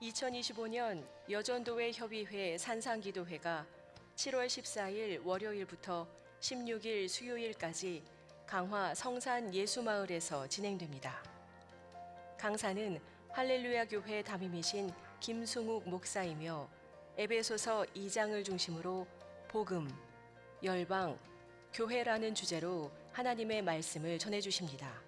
2025년 여전도회 협의회 산상기도회가 7월 14일 월요일부터 16일 수요일까지 강화 성산 예수마을에서 진행됩니다. 강사는 할렐루야 교회 담임이신 김승욱 목사이며 에베소서 2장을 중심으로 복음, 열방, 교회라는 주제로 하나님의 말씀을 전해주십니다.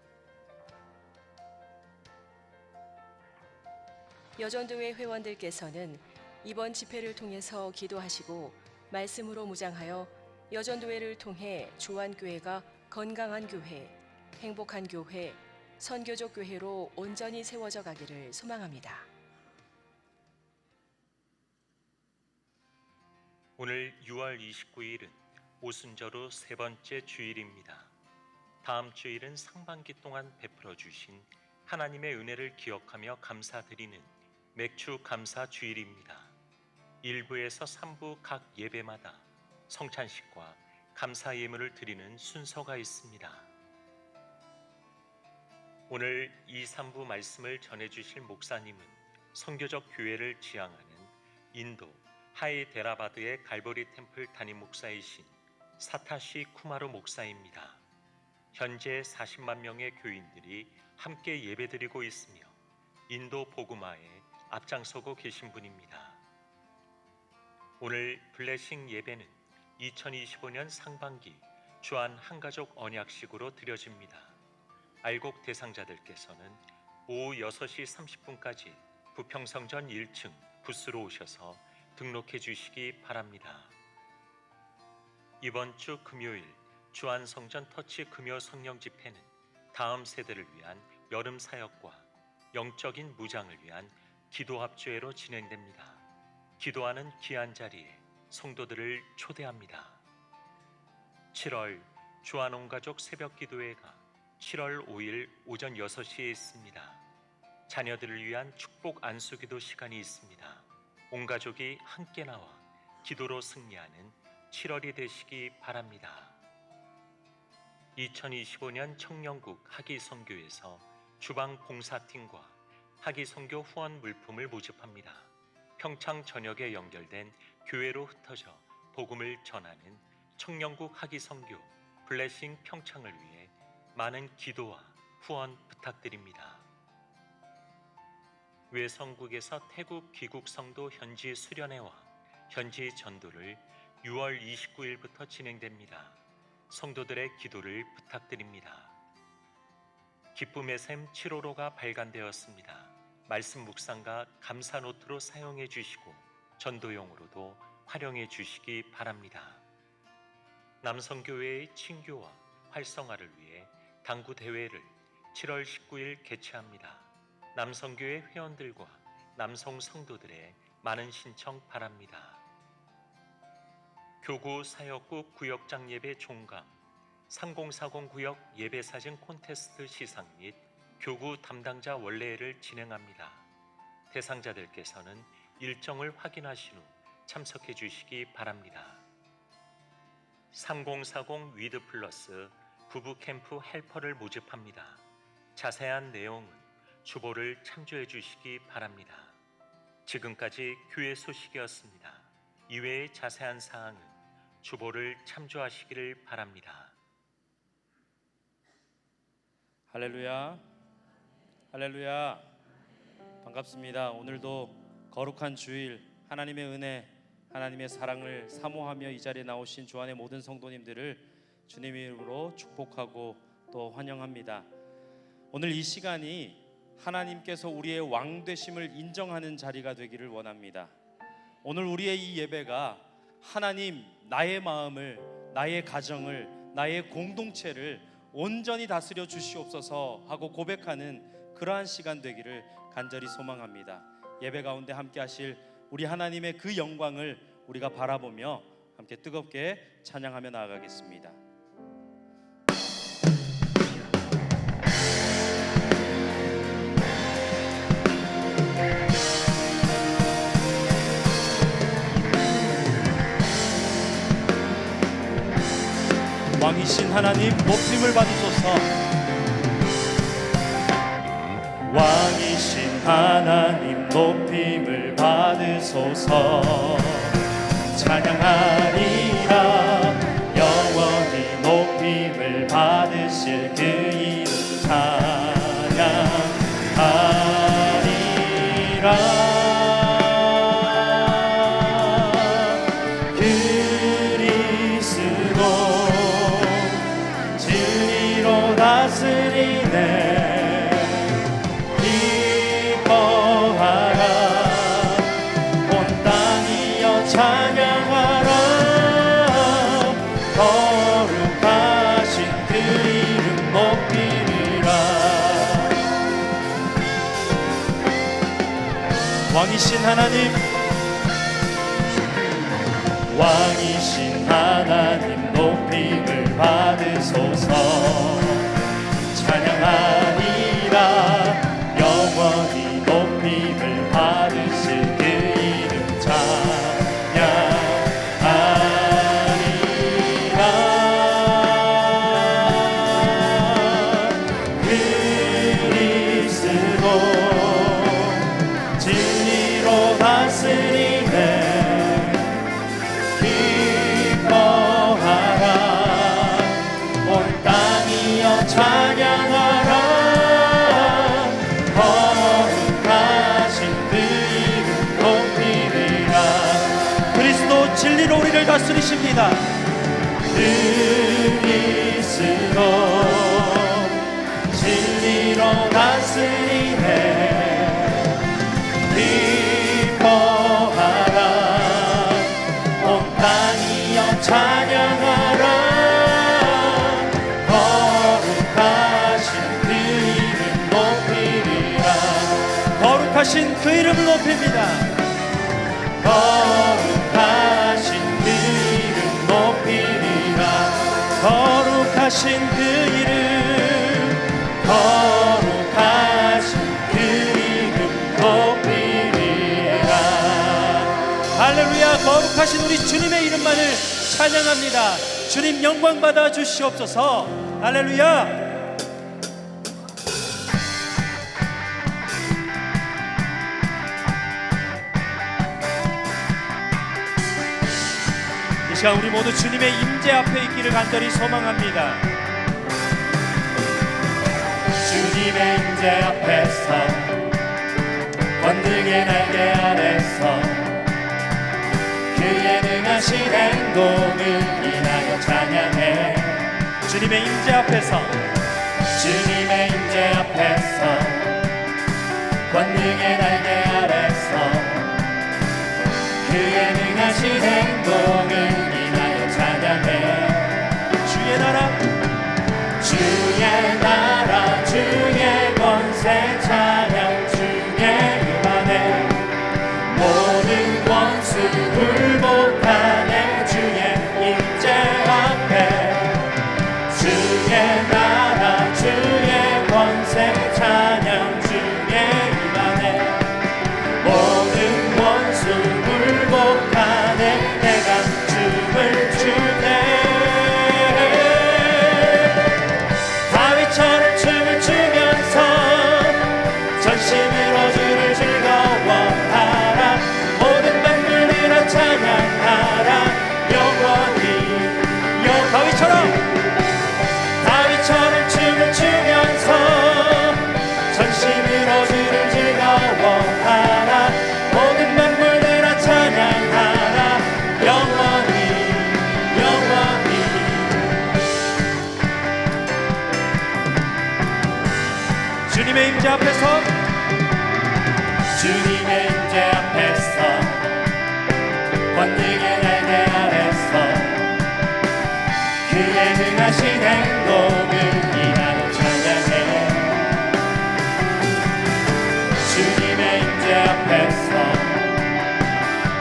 여전도회 회원들께서는 이번 집회를 통해서 기도하시고 말씀으로 무장하여 여전도회를 통해 주안교회가 건강한 교회, 행복한 교회, 선교적 교회로 온전히 세워져 가기를 소망합니다. 오늘 6월 29일은 오순절 세 번째 주일입니다. 다음 주일은 상반기 동안 베풀어 주신 하나님의 은혜를 기억하며 감사드리는 맥주 감사 주일입니다. 1부에서 3부 각 예배마다 성찬식과 감사 예물을 드리는 순서가 있습니다. 오늘 2, 3부 말씀을 전해주실 목사님은 선교적 교회를 지향하는 인도 하이데라바드의 갈보리 템플 담임 목사이신 사타시 쿠마루 목사입니다. 현재 40만 명의 교인들이 함께 예배드리고 있으며 인도 복음화에 앞장서고 계신 분입니다. 오늘 블레싱 예배는 2025년 상반기 주안 한가족 언약식으로 드려집니다. 알곡 대상자들께서는 오후 6시 30분까지 부평성전 1층 부스로 오셔서 등록해 주시기 바랍니다. 이번 주 금요일 주안성전 터치 금요 성령 집회는 다음 세대를 위한 여름 사역과 영적인 무장을 위한 기도 합주회로 진행됩니다. 기도하는 귀한 자리에 성도들을 초대합니다. 7월 주안 온가족 새벽 기도회가 7월 5일 오전 6시에 있습니다. 자녀들을 위한 축복 안수기도 시간이 있습니다. 온 가족이 함께 나와 기도로 승리하는 7월이 되시기 바랍니다. 2025년 청년국 하기선교에서 주방 봉사팀과 하기선교 후원 물품을 모집합니다. 평창 전역에 연결된 교회로 흩어져 복음을 전하는 청년국 하기선교 블레싱 평창을 위해 많은 기도와 후원 부탁드립니다. 외성국에서 태국 귀국 성도 현지 수련회와 현지 전도를 6월 29일부터 진행됩니다. 성도들의 기도를 부탁드립니다. 기쁨의 샘 7호로가 발간되었습니다. 말씀 묵상과 감사 노트로 사용해 주시고 전도용으로도 활용해 주시기 바랍니다. 남성교회의 친교와 활성화를 위해 당구 대회를 7월 19일 개최합니다. 남성교회 회원들과 남성 성도들의 많은 신청 바랍니다. 교구 사역국 구역장 예배 종강 3040 구역 예배사진 콘테스트 시상 및 교구 담당자 원래회를 진행합니다. 대상자들께서는 일정을 확인하신 후 참석해 주시기 바랍니다. 3040 위드 플러스 부부 캠프 헬퍼를 모집합니다. 자세한 내용은 주보를 참조해 주시기 바랍니다. 지금까지 교회 소식이었습니다. 이외의 자세한 사항은 주보를 참조하시기를 바랍니다. 할렐루야, 할렐루야. 반갑습니다. 오늘도 거룩한 주일 하나님의 은혜, 하나님의 사랑을 사모하며 이 자리에 나오신 주안의 모든 성도님들을 주님의 이름으로 축복하고 또 환영합니다. 오늘 이 시간이 하나님께서 우리의 왕 되심을 인정하는 자리가 되기를 원합니다. 오늘 우리의 이 예배가 하나님, 나의 마음을, 나의 가정을, 나의 공동체를 온전히 다스려 주시옵소서 하고 고백하는 그러한 시간 되기를 간절히 소망합니다. 예배 가운데 함께 하실 우리 하나님의 그 영광을 우리가 바라보며 함께 뜨겁게 찬양하며 나아가겠습니다. 왕이신 하나님 높임을 받으소서. 왕이신 하나님 높임을 받으소서. 찬양하리라 영원히 높임을 받으실 그 이름 찬양하리라. 그리스도 진리로 다스리네. 기뻐하라 온 땅이여 찬양하라. 거룩하신 그 이름 높이리라. 왕이신 하나님, 왕이신 하나님 높임을 받으소서. 찬양하리라 영원히 높임을 받으실 그 이름 찬양하리라. 그리스도 진리로 다스리네. 기뻐하라 온 땅이여 찬양하라. 거룩하신 그 이름 높이리라. 그리스도 진리로 우리를 다스리십니다. 그리스도 진리로 다스리네. 기뻐하라 온 땅이여 찬양하라. 거룩하신 그 이름 높이리라. 거룩하신 그 이름을 높입니다. 거룩하신 그 이름 높이리라. 거룩하신 그 이름, 거룩하신 그 이름 높이리라. 할렐루야. 거룩하신 우리 주님의 이름만을 찬양합니다. 주님 영광 받아 주시옵소서. 할렐루야. 이 시간 우리 모두 주님의 임재 앞에 있기를 간절히 소망합니다. 주님의 임재 앞에서 권능의 날개 아래서 그의 능하신 행동을 인하여 찬양해. 주님의 임재 앞에서, 주님의 임재 앞에서 권능의 날개 아래서 그의 능하신 행동을 인하여 찬양해. 주의 나라, 주의 나라, 주의 권세 찬양. 주의 임하네. 모든 원수 굴복하네. 주의 임재 앞에 주의 나라, 주의 권세 찬양. 주의 임하네. 모든 원수 굴복하네. 내가 춤을 추네. 다윗처럼 춤을 추면서 전심으로 주를 즐거워하라. 모든 만물들아 찬양하라. 영원히 다윗처럼 춤을 추면서 전심으로 주를 즐거워하라. 모든 만물들아 찬양하라. 영원히 주님의 임재 앞에서, 주님의 임재 앞에서 권능의 날개 아래서 그의 능하신 행동을 인하여 찬양해. 주님의 임재 앞에서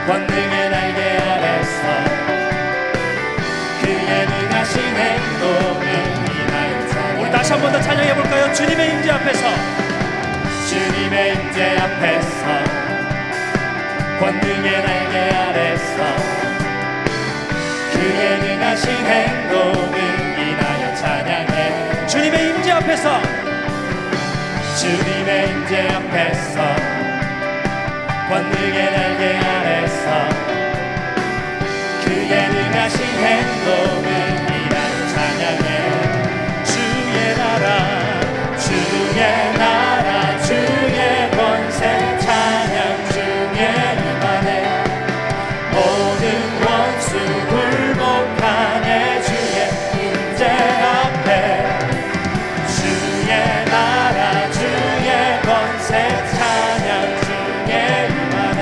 권능의 날개 아래서 그의 능하신 행동을 인하여 찬양해. 우리 다시 한 번 더 찬양해 볼까요? 주님의 임재 앞에서, 주님의 임재 앞에서 권능의 날개 아래서 그의 능하신 행동을 인하여 찬양해. 주님의 임재 앞에서, 주님의 임재 앞에서 권능의 날개 아래서 그의 능하신 행동을 이란 찬양해 주의 나라 주의 나라 주의 권세 찬양 중에 임하네 모든 원수 굴복하네 주의 임재 앞에 주의 나라 주의 권세 찬양 중에 임하네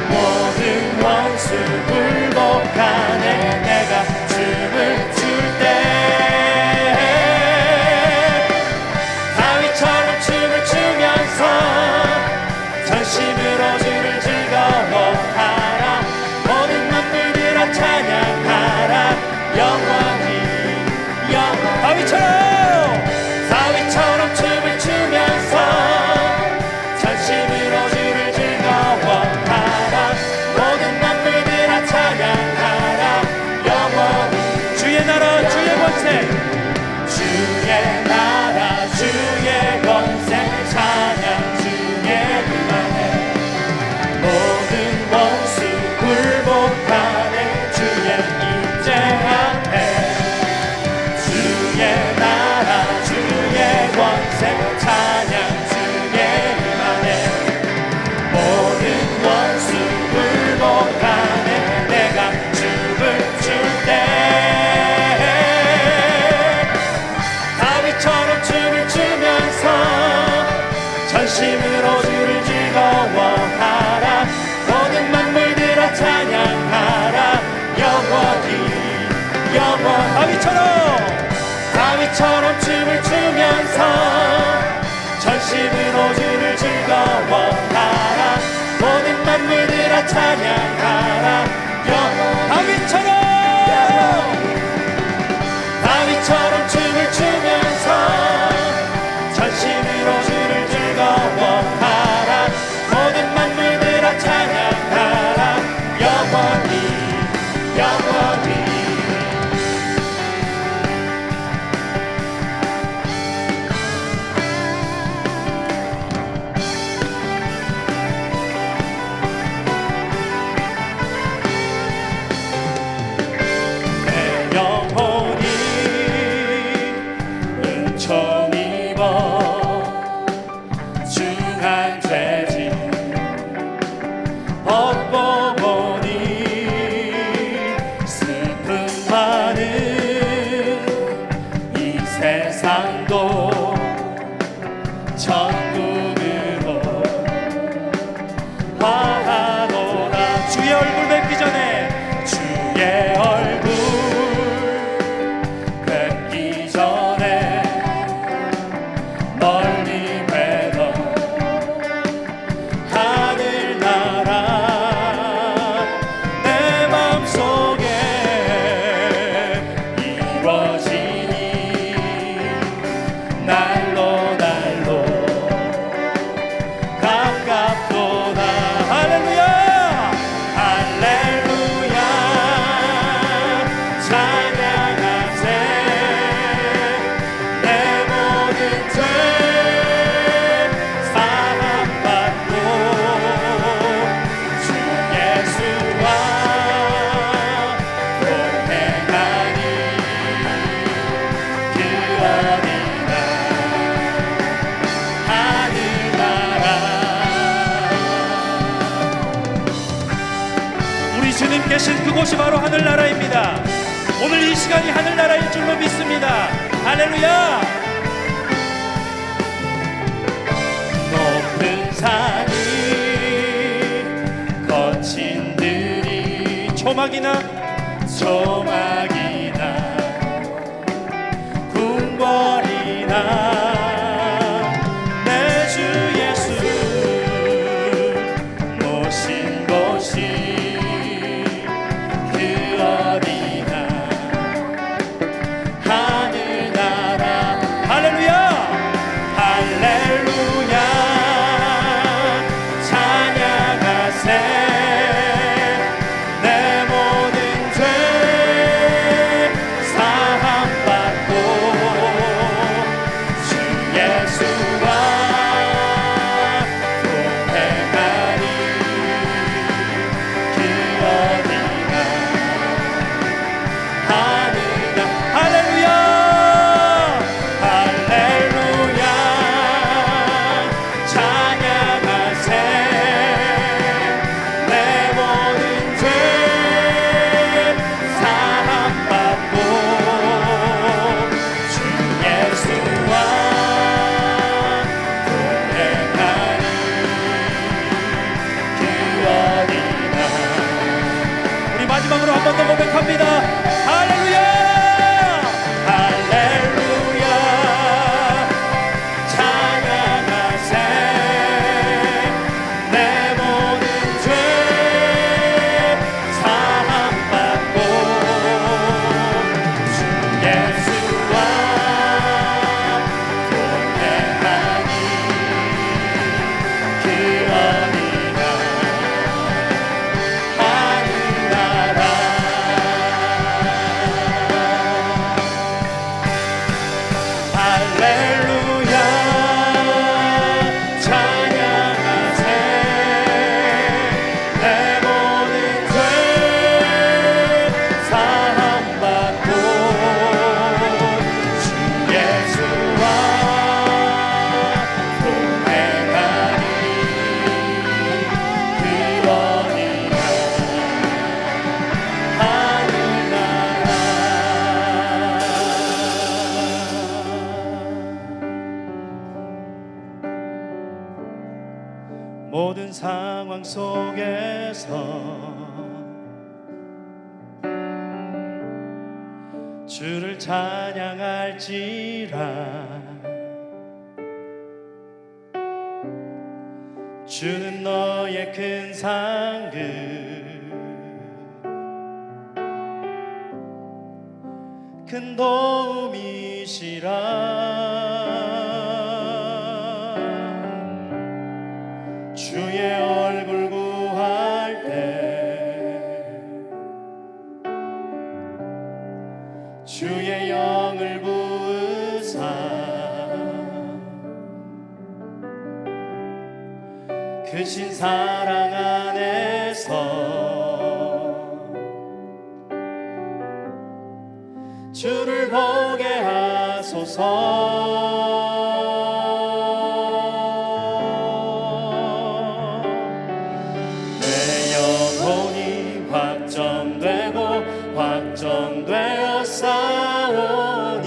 모든 원수 굴복하네 내가 춤을 출 때 다윗처럼 춤을 추면서 전심으로 주를 즐거워하라 모든 만물들아 찬양하라 영원히 다윗처럼 춤을 추면서 전심으로 주를 즐거워하라 모든 만물들아 찬양하라 영원히 주의 나라 주의 권세 주의 나라 주의 권세 찬양 중에 임하네 모든 원수 굴복하네 주의 임재 앞에 주의 나라 주의 권세 찬양 중에 임하네 모든 원수 굴복하네 내가 춤을 출 때 다윗처럼 춤을 추면서 전심으로 주를 즐거워하라 모든 만물들아 찬양하라 영원히 다윗처럼 춤을 추면서 전심으로 주를 즐거워하라 모든 만물들아 찬양하라 다윗처럼 춤을 추면서 전심으로 주를 즐거워하라 모든 만물들아 찬양하라 영원히 내 영혼이 은총 입어 중한 죄짐 벗고 보니 슬픔 많은 이 세상도 천국으로 화하노라 주의 얼굴 뵙기 전에 주의 얼굴 뵙기 전에 멀리 뵈던 하늘나라 내 맘속에 이루어지니 날로 가깝도다 할렐루야 찬양하세 내 모든 죄 사함받고 주 예수와 동행하니 그 어디나 하늘나라 우리 주님 계신 그곳이 바로 하늘나라입니다. 오늘 이 시간이 하늘나라일 줄로 믿습니다. 할렐루야. 높은 산이 거친 들이 조막이나 궁궐이나 내 주 예수 모신 곳이 그 어디나 하늘나라 할렐루야 찬양하세 내 모든 죄 모든 상황 속에서 주를 찬양할지라. 주는 너의 큰 상급, 큰 도움이시라. 주의 얼굴 구할 때 주의 영을 부으사 크신 사랑 안에서 주를 보게 하소서. 내 영혼이 확정되고 확정되어 싸우니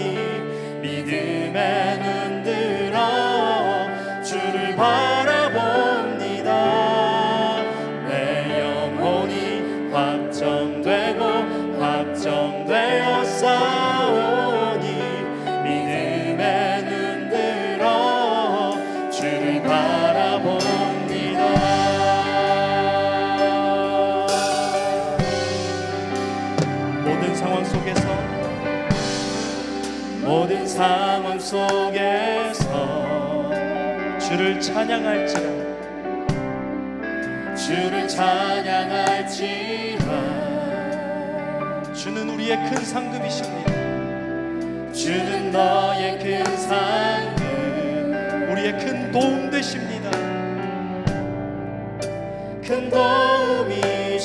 믿음에 눈들어 주를 바라봅니다. 내 영혼이 확정되고 확정되어 싸우니 믿음에 눈들어 주를 바라봅니다. 모든 상황 속에서 모든 상황 속에서 주를 찬양할지라. 주를 찬양할지라. 주는 우리의 큰 상급이십니다. 주는 너의 큰 상급, 우리의 큰 도움 되십니다. 큰 도움이시라.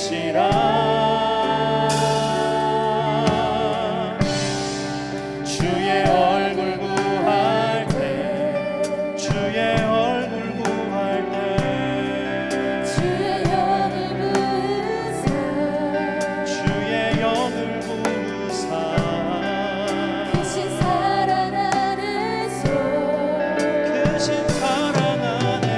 주의 얼굴 구할 때 주의 얼굴 구할 때 주의 영을 부으사 주의 영을 부으사 크신 사랑 안에서 크신 사랑 안에서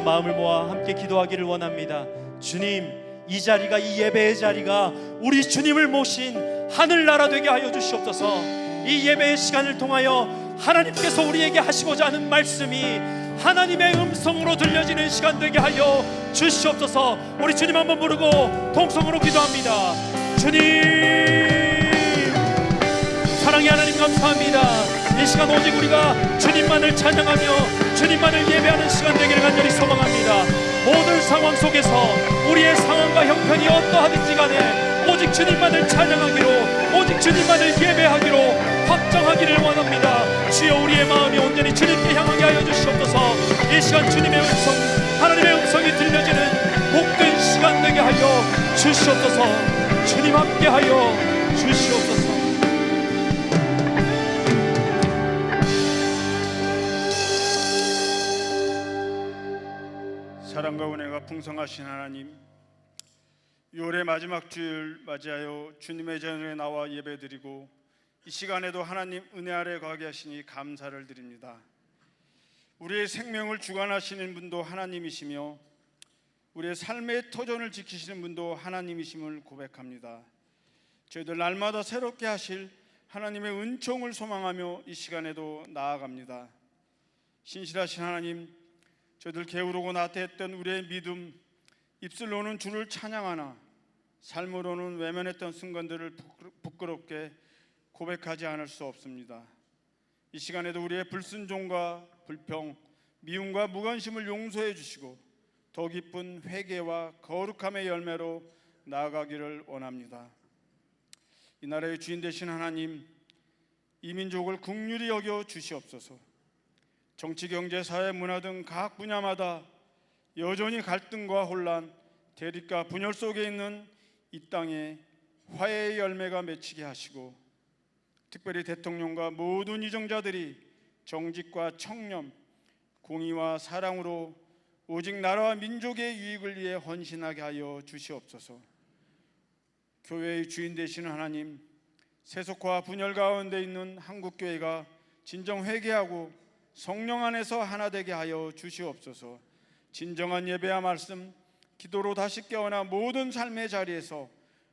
마음을 모아 함께 기도하기를 원합니다. 주님, 이 자리가, 이 예배의 자리가 우리 주님을 모신 하늘나라 되게 하여 주시옵소서. 이 예배의 시간을 통하여 하나님께서 우리에게 하시고자 하는 말씀이 하나님의 음성으로 들려지는 시간 되게 하여 주시옵소서. 우리 주님 한번 부르고 통성으로 기도합니다. 주님, 사랑의 하나님 감사합니다. 이 시간 오직 우리가 주님만을 찬양하며 주님만을 예배하는 시간 되기를 간절히 소망합니다. 모든 상황 속에서 우리의 상황과 형편이 어떠하든지 간에 오직 주님만을 찬양하기로, 오직 주님만을 예배하기로 확정하기를 원합니다. 주여, 우리의 마음이 온전히 주님께 향하게 하여 주시옵소서. 이 시간 주님의 음성, 하나님의 음성이 들려지는 복된 시간 되게 하여 주시옵소서. 주님 함께 하여 주시옵소서. 사랑과 은혜가 풍성하신 하나님, 6월의 마지막 주일 맞이하여 주님의 전에 나와 예배드리고 이 시간에도 하나님 은혜 아래 거하게 하시니 감사를 드립니다. 우리의 생명을 주관하시는 분도 하나님이시며 우리의 삶의 터전을 지키시는 분도 하나님이심을 고백합니다. 저희들 날마다 새롭게 하실 하나님의 은총을 소망하며 이 시간에도 나아갑니다. 신실하신 하나님, 저희들 게으르고 나태했던 우리의 믿음, 입술로는 주를 찬양하나 삶으로는 외면했던 순간들을 부끄럽게 고백하지 않을 수 없습니다. 이 시간에도 우리의 불순종과 불평, 미움과 무관심을 용서해 주시고 더 깊은 회개와 거룩함의 열매로 나아가기를 원합니다. 이 나라의 주인 되신 하나님, 이 민족을 긍휼히 여겨 주시옵소서. 정치, 경제, 사회, 문화 등 각 분야마다 여전히 갈등과 혼란, 대립과 분열 속에 있는 이 땅에 화해의 열매가 맺히게 하시고 특별히 대통령과 모든 이정자들이 정직과 청렴, 공의와 사랑으로 오직 나라와 민족의 유익을 위해 헌신하게 하여 주시옵소서. 교회의 주인 되시는 하나님, 세속화 분열 가운데 있는 한국교회가 진정 회개하고 성령 안에서 하나 되게 하여 주시옵소서. 진정한 예배와 말씀, 기도로 다시 깨어나 모든 삶의 자리에서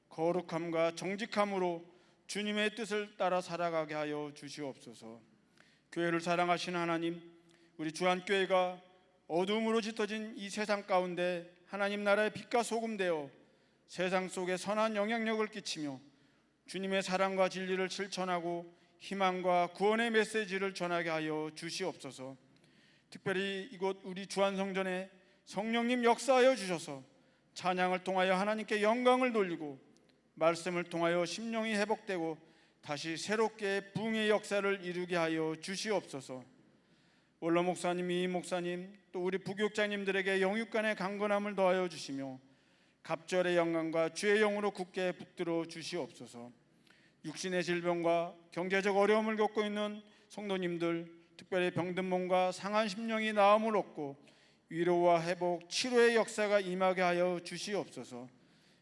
거룩함과 정직함으로 주님의 뜻을 따라 살아가게 하여 주시옵소서. 교회를 사랑하시는 하나님, 우리 주한교회가 어둠으로 짙어진 이 세상 가운데 하나님 나라의 빛과 소금 되어 세상 속에 선한 영향력을 끼치며 주님의 사랑과 진리를 실천하고 희망과 구원의 메시지를 전하게 하여 주시옵소서. 특별히 이곳 우리 주한성전에 성령님 역사하여 주셔서 찬양을 통하여 하나님께 영광을 돌리고 말씀을 통하여 심령이 회복되고 다시 새롭게 부흥의 역사를 이루게 하여 주시옵소서. 원로 목사님, 이임 목사님, 또 우리 부교육자님들에게 영육간의 강건함을 더하여 주시며 갑절의 영광과 주의 영으로 굳게 붙들어 주시옵소서. 육신의 질병과 경제적 어려움을 겪고 있는 성도님들, 특별히 병든 몸과 상한 심령이 나음을 얻고 위로와 회복, 치료의 역사가 임하게 하여 주시옵소서.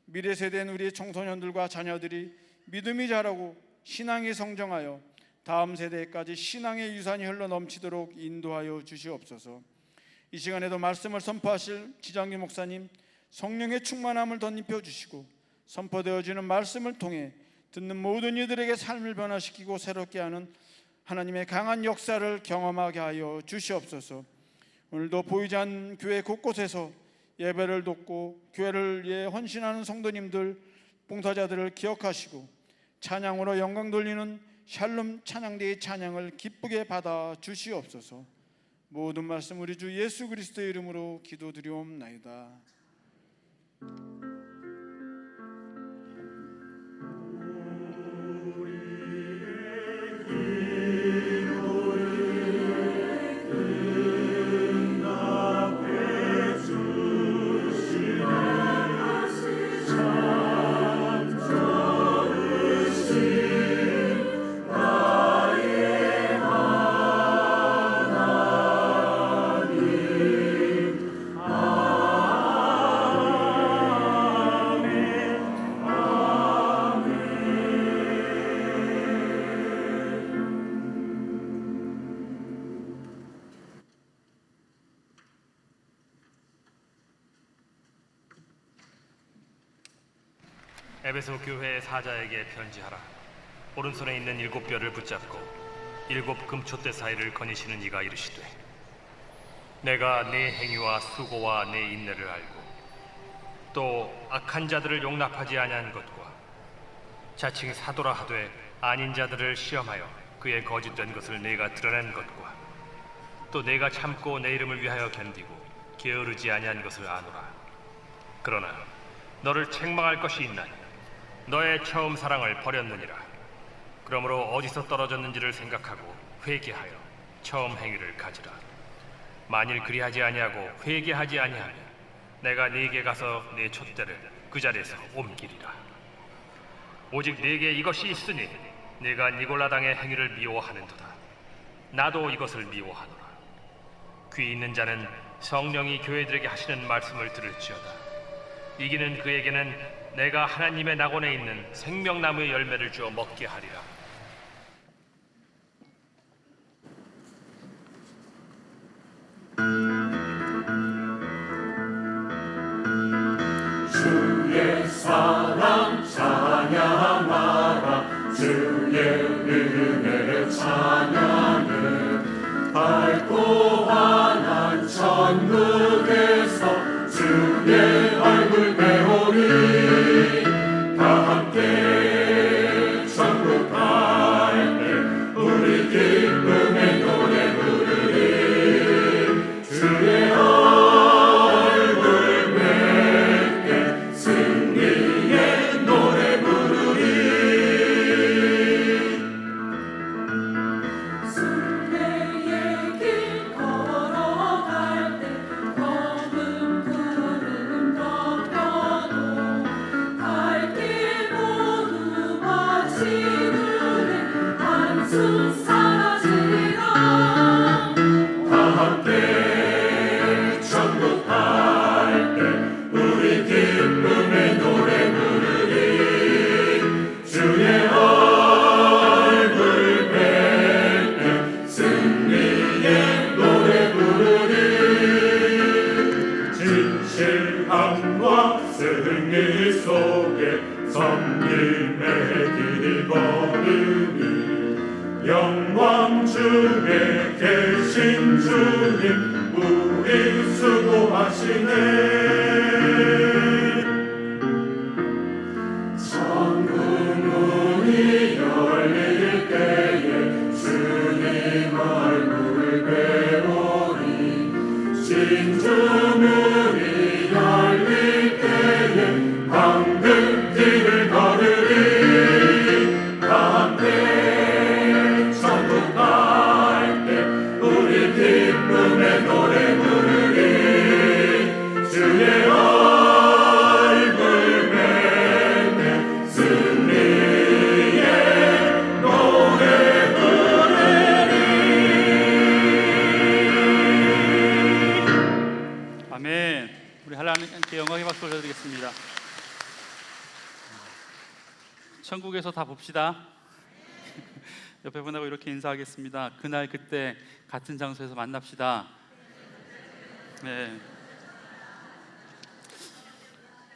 미래 세대인 우리의 청소년들과 자녀들이 믿음이 자라고 신앙이 성장하여 다음 세대까지 신앙의 유산이 흘러 넘치도록 인도하여 주시옵소서. 이 시간에도 말씀을 선포하실 지장기 목사님, 성령의 충만함을 덧입혀 주시고 선포되어지는 말씀을 통해 듣는 모든 이들에게 삶을 변화시키고 새롭게 하는 하나님의 강한 역사를 경험하게 하여 주시옵소서. 오늘도 보이지 않는 교회 곳곳에서 예배를 돕고 교회를 위해 헌신하는 성도님들, 봉사자들을 기억하시고 찬양으로 영광 돌리는 샬롬 찬양대의 찬양을 기쁘게 받아 주시옵소서. 모든 말씀 우리 주 예수 그리스도의 이름으로 기도드리옵나이다. 에베소 교회의 사자에게 편지하라. 오른손에 있는 7뼈를 붙잡고 7 금촛대 사이를 거니시는 이가 이르시되, 내가 네 행위와 수고와 네 인내를 알고 또 악한 자들을 용납하지 아니한 것과 자칭 사도라 하되 아닌 자들을 시험하여 그의 거짓된 것을 내가 드러낸 것과 또 내가 참고 내 이름을 위하여 견디고 게으르지 아니한 것을 아노라. 그러나 너를 책망할 것이 있나니 너의 처음 사랑을 버렸느니라. 그러므로 어디서 떨어졌는지를 생각하고 회개하여 처음 행위를 가지라. 만일 그리하지 아니하고 회개하지 아니하면 내가 네게 가서 네 촛대를 그 자리에서 옮기리라. 오직 네게 이것이 있으니 네가 니골라 당의 행위를 미워하는도다. 나도 이것을 미워하노라. 귀 있는 자는 성령이 교회들에게 하시는 말씀을 들을지어다. 이기는 그에게는 내가 하나님의 낙원에 있는 생명나무의 열매를 주어 먹게 하리라. 주의 사랑 찬양하라. 주의 은혜를 찬양해. 밝고 환한 천국에서 주의 얼굴 배우리. 다 함께 천국 갈 때 우리 기쁨의 노래 부르리. 주의 얼굴 뵙게 승리의 노래 부르리. 순례의 길 걸어갈 때 검은 구름 덮여도 갈 길 모두 마치는데 한숨 사라지리라. 다 함께 천국 갈 때 우리 기쁨의 노래 부르리. 주의 얼굴 뵙게 승리의 노래 부르리. 진실함과 승리 속에 섬김의 길 걸으니 영광 중에 계신 주님 우리 수고하시네. 천국 문이 열릴 때에 주님 얼굴 배우리. 진주 문이 열릴 때에 황금길을 걸으리. 다 함께 천국 갈 때 우리 기쁨의 노래 부르리. 주의 얼굴 뵙네 승리의 노래 부르리. 아멘. 우리 하나님께 영광의 박수 올려드리겠습니다. 천국에서 다 봅시다. 옆에 분하고 이렇게 인사하겠습니다. 그날 그때 같은 장소에서 만납시다. 네.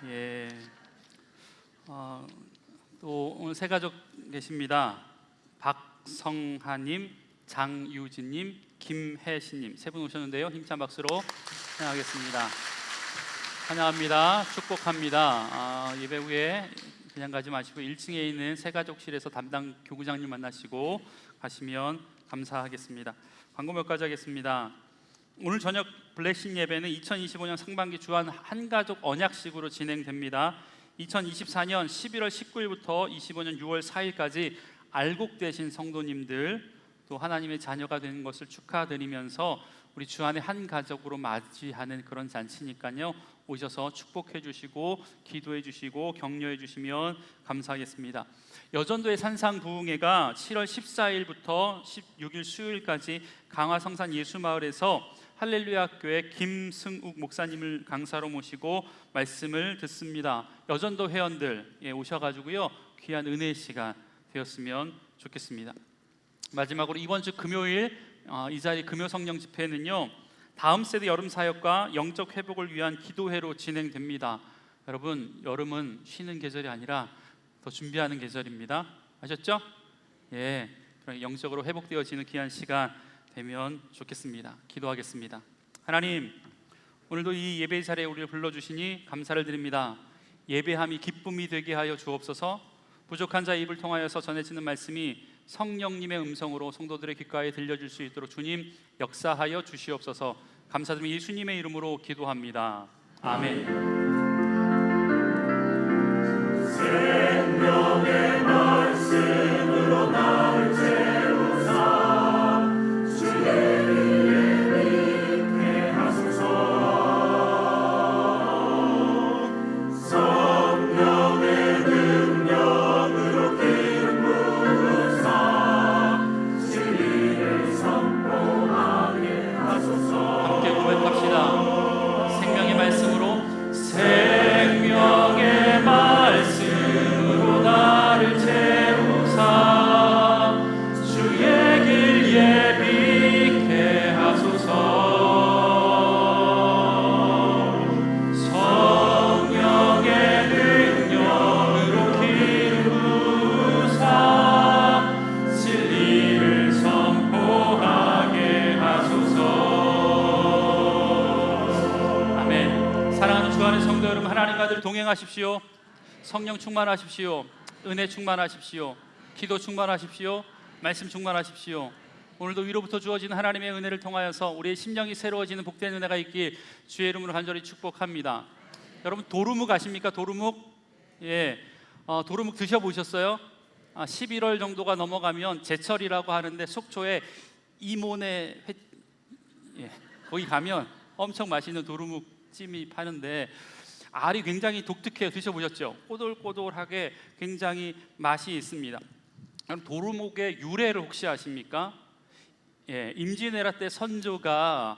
예. 또 오늘 세 가족 계십니다. 박성하님, 장유진님, 김혜신님 세 분 오셨는데요. 힘찬 박수로 환영하겠습니다. 환영합니다. 축복합니다. 예배 후에 그냥 가지 마시고 1층에 있는 새가족실에서 담당 교구장님 만나시고 가시면 감사하겠습니다. 광고 몇 가지 하겠습니다. 오늘 저녁 블레싱 예배는 2025년 상반기 주한 한가족 언약식으로 진행됩니다. 2024년 11월 19일부터 25년 6월 4일까지 알곡되신 성도님들 또 하나님의 자녀가 되는 것을 축하드리면서 우리 주안의 한 가족으로 맞이하는 그런 잔치니까요. 오셔서 축복해 주시고 기도해 주시고 격려해 주시면 감사하겠습니다. 여전도의 산상부흥회가 7월 14일부터 16일 수요일까지 강화성산 예수마을에서 할렐루야 교회 김승욱 목사님을 강사로 모시고 말씀을 듣습니다. 여전도 회원들 오셔가지고요 귀한 은혜의 시간 되었으면 좋겠습니다. 마지막으로 이번 주 금요일 이 자리 금요 성령 집회는요 다음 세대 여름 사역과 영적 회복을 위한 기도회로 진행됩니다. 여러분, 여름은 쉬는 계절이 아니라 더 준비하는 계절입니다. 아셨죠? 예, 그럼 영적으로 회복되어지는 귀한 시간 되면 좋겠습니다. 기도하겠습니다. 하나님, 오늘도 이 예배 자리에 우리를 불러주시니 감사를 드립니다. 예배함이 기쁨이 되게 하여 주옵소서. 부족한 자의 입을 통하여서 전해지는 말씀이 성령님의 음성으로 성도들의 귓가에 들려줄 수 있도록 주님 역사하여 주시옵소서. 감사드리며 예수님의 이름으로 기도합니다. 아멘. 생명의 말씀으로 나를 채우사 주의 길에 믿게 하소서. 성령의 능력으로 기름 부으사 진리를 선포하게 하소서. 함께 고백합시다. 생명의 말씀으로 생명의 말씀으로 나를 채우사 주의 길 예비케 하소서. 성령의 능력으로 기름 부으사 진리를 선포하게 하소서. 아멘. 사랑하는 주 안의 성도 여러분, 하나님과 늘 동행하십시오. 성령 충만하십시오. 은혜 충만하십시오. 기도 충만하십시오. 말씀 충만하십시오. 오늘도 위로부터 주어지는 하나님의 은혜를 통하여서 우리의 심령이 새로워지는 복된 은혜가 있길 주의 이름으로 간절히 축복합니다. 여러분, 도루묵 아십니까? 도루묵? 예, 도루묵 드셔보셨어요? 11월 정도가 넘어가면 제철이라고 하는데 속초에 이모네 거기 가면 엄청 맛있는 도루묵 찜이 파는데 알이 굉장히 독특해요. 드셔보셨죠? 꼬들꼬들하게 굉장히 맛이 있습니다. 그럼 도루묵의 유래를 혹시 아십니까? 예, 임진왜란 때 선조가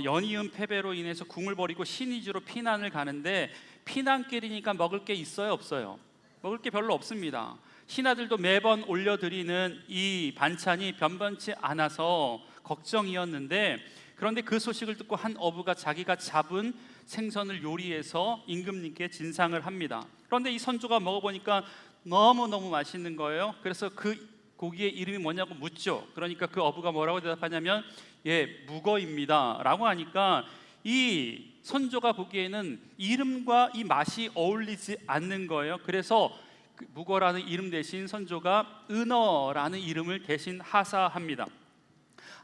연이은 패배로 인해서 궁을 버리고 신의주로 피난을 가는데 피난길이니까 먹을 게 있어요, 없어요? 먹을 게 별로 없습니다. 신하들도 매번 올려드리는 이 반찬이 변변치 않아서 걱정이었는데, 그런데 그 소식을 듣고 한 어부가 자기가 잡은 생선을 요리해서 임금님께 진상을 합니다. 그런데 이 선조가 먹어보니까 너무너무 맛있는 거예요. 그래서 그 고기의 이름이 뭐냐고 묻죠. 그러니까 그 어부가 뭐라고 대답하냐면 예, 묵어입니다 라고 하니까 이 선조가 보기에는 이름과 이 맛이 어울리지 않는 거예요. 그래서 그 묵어라는 이름 대신 선조가 은어라는 이름을 대신 하사합니다.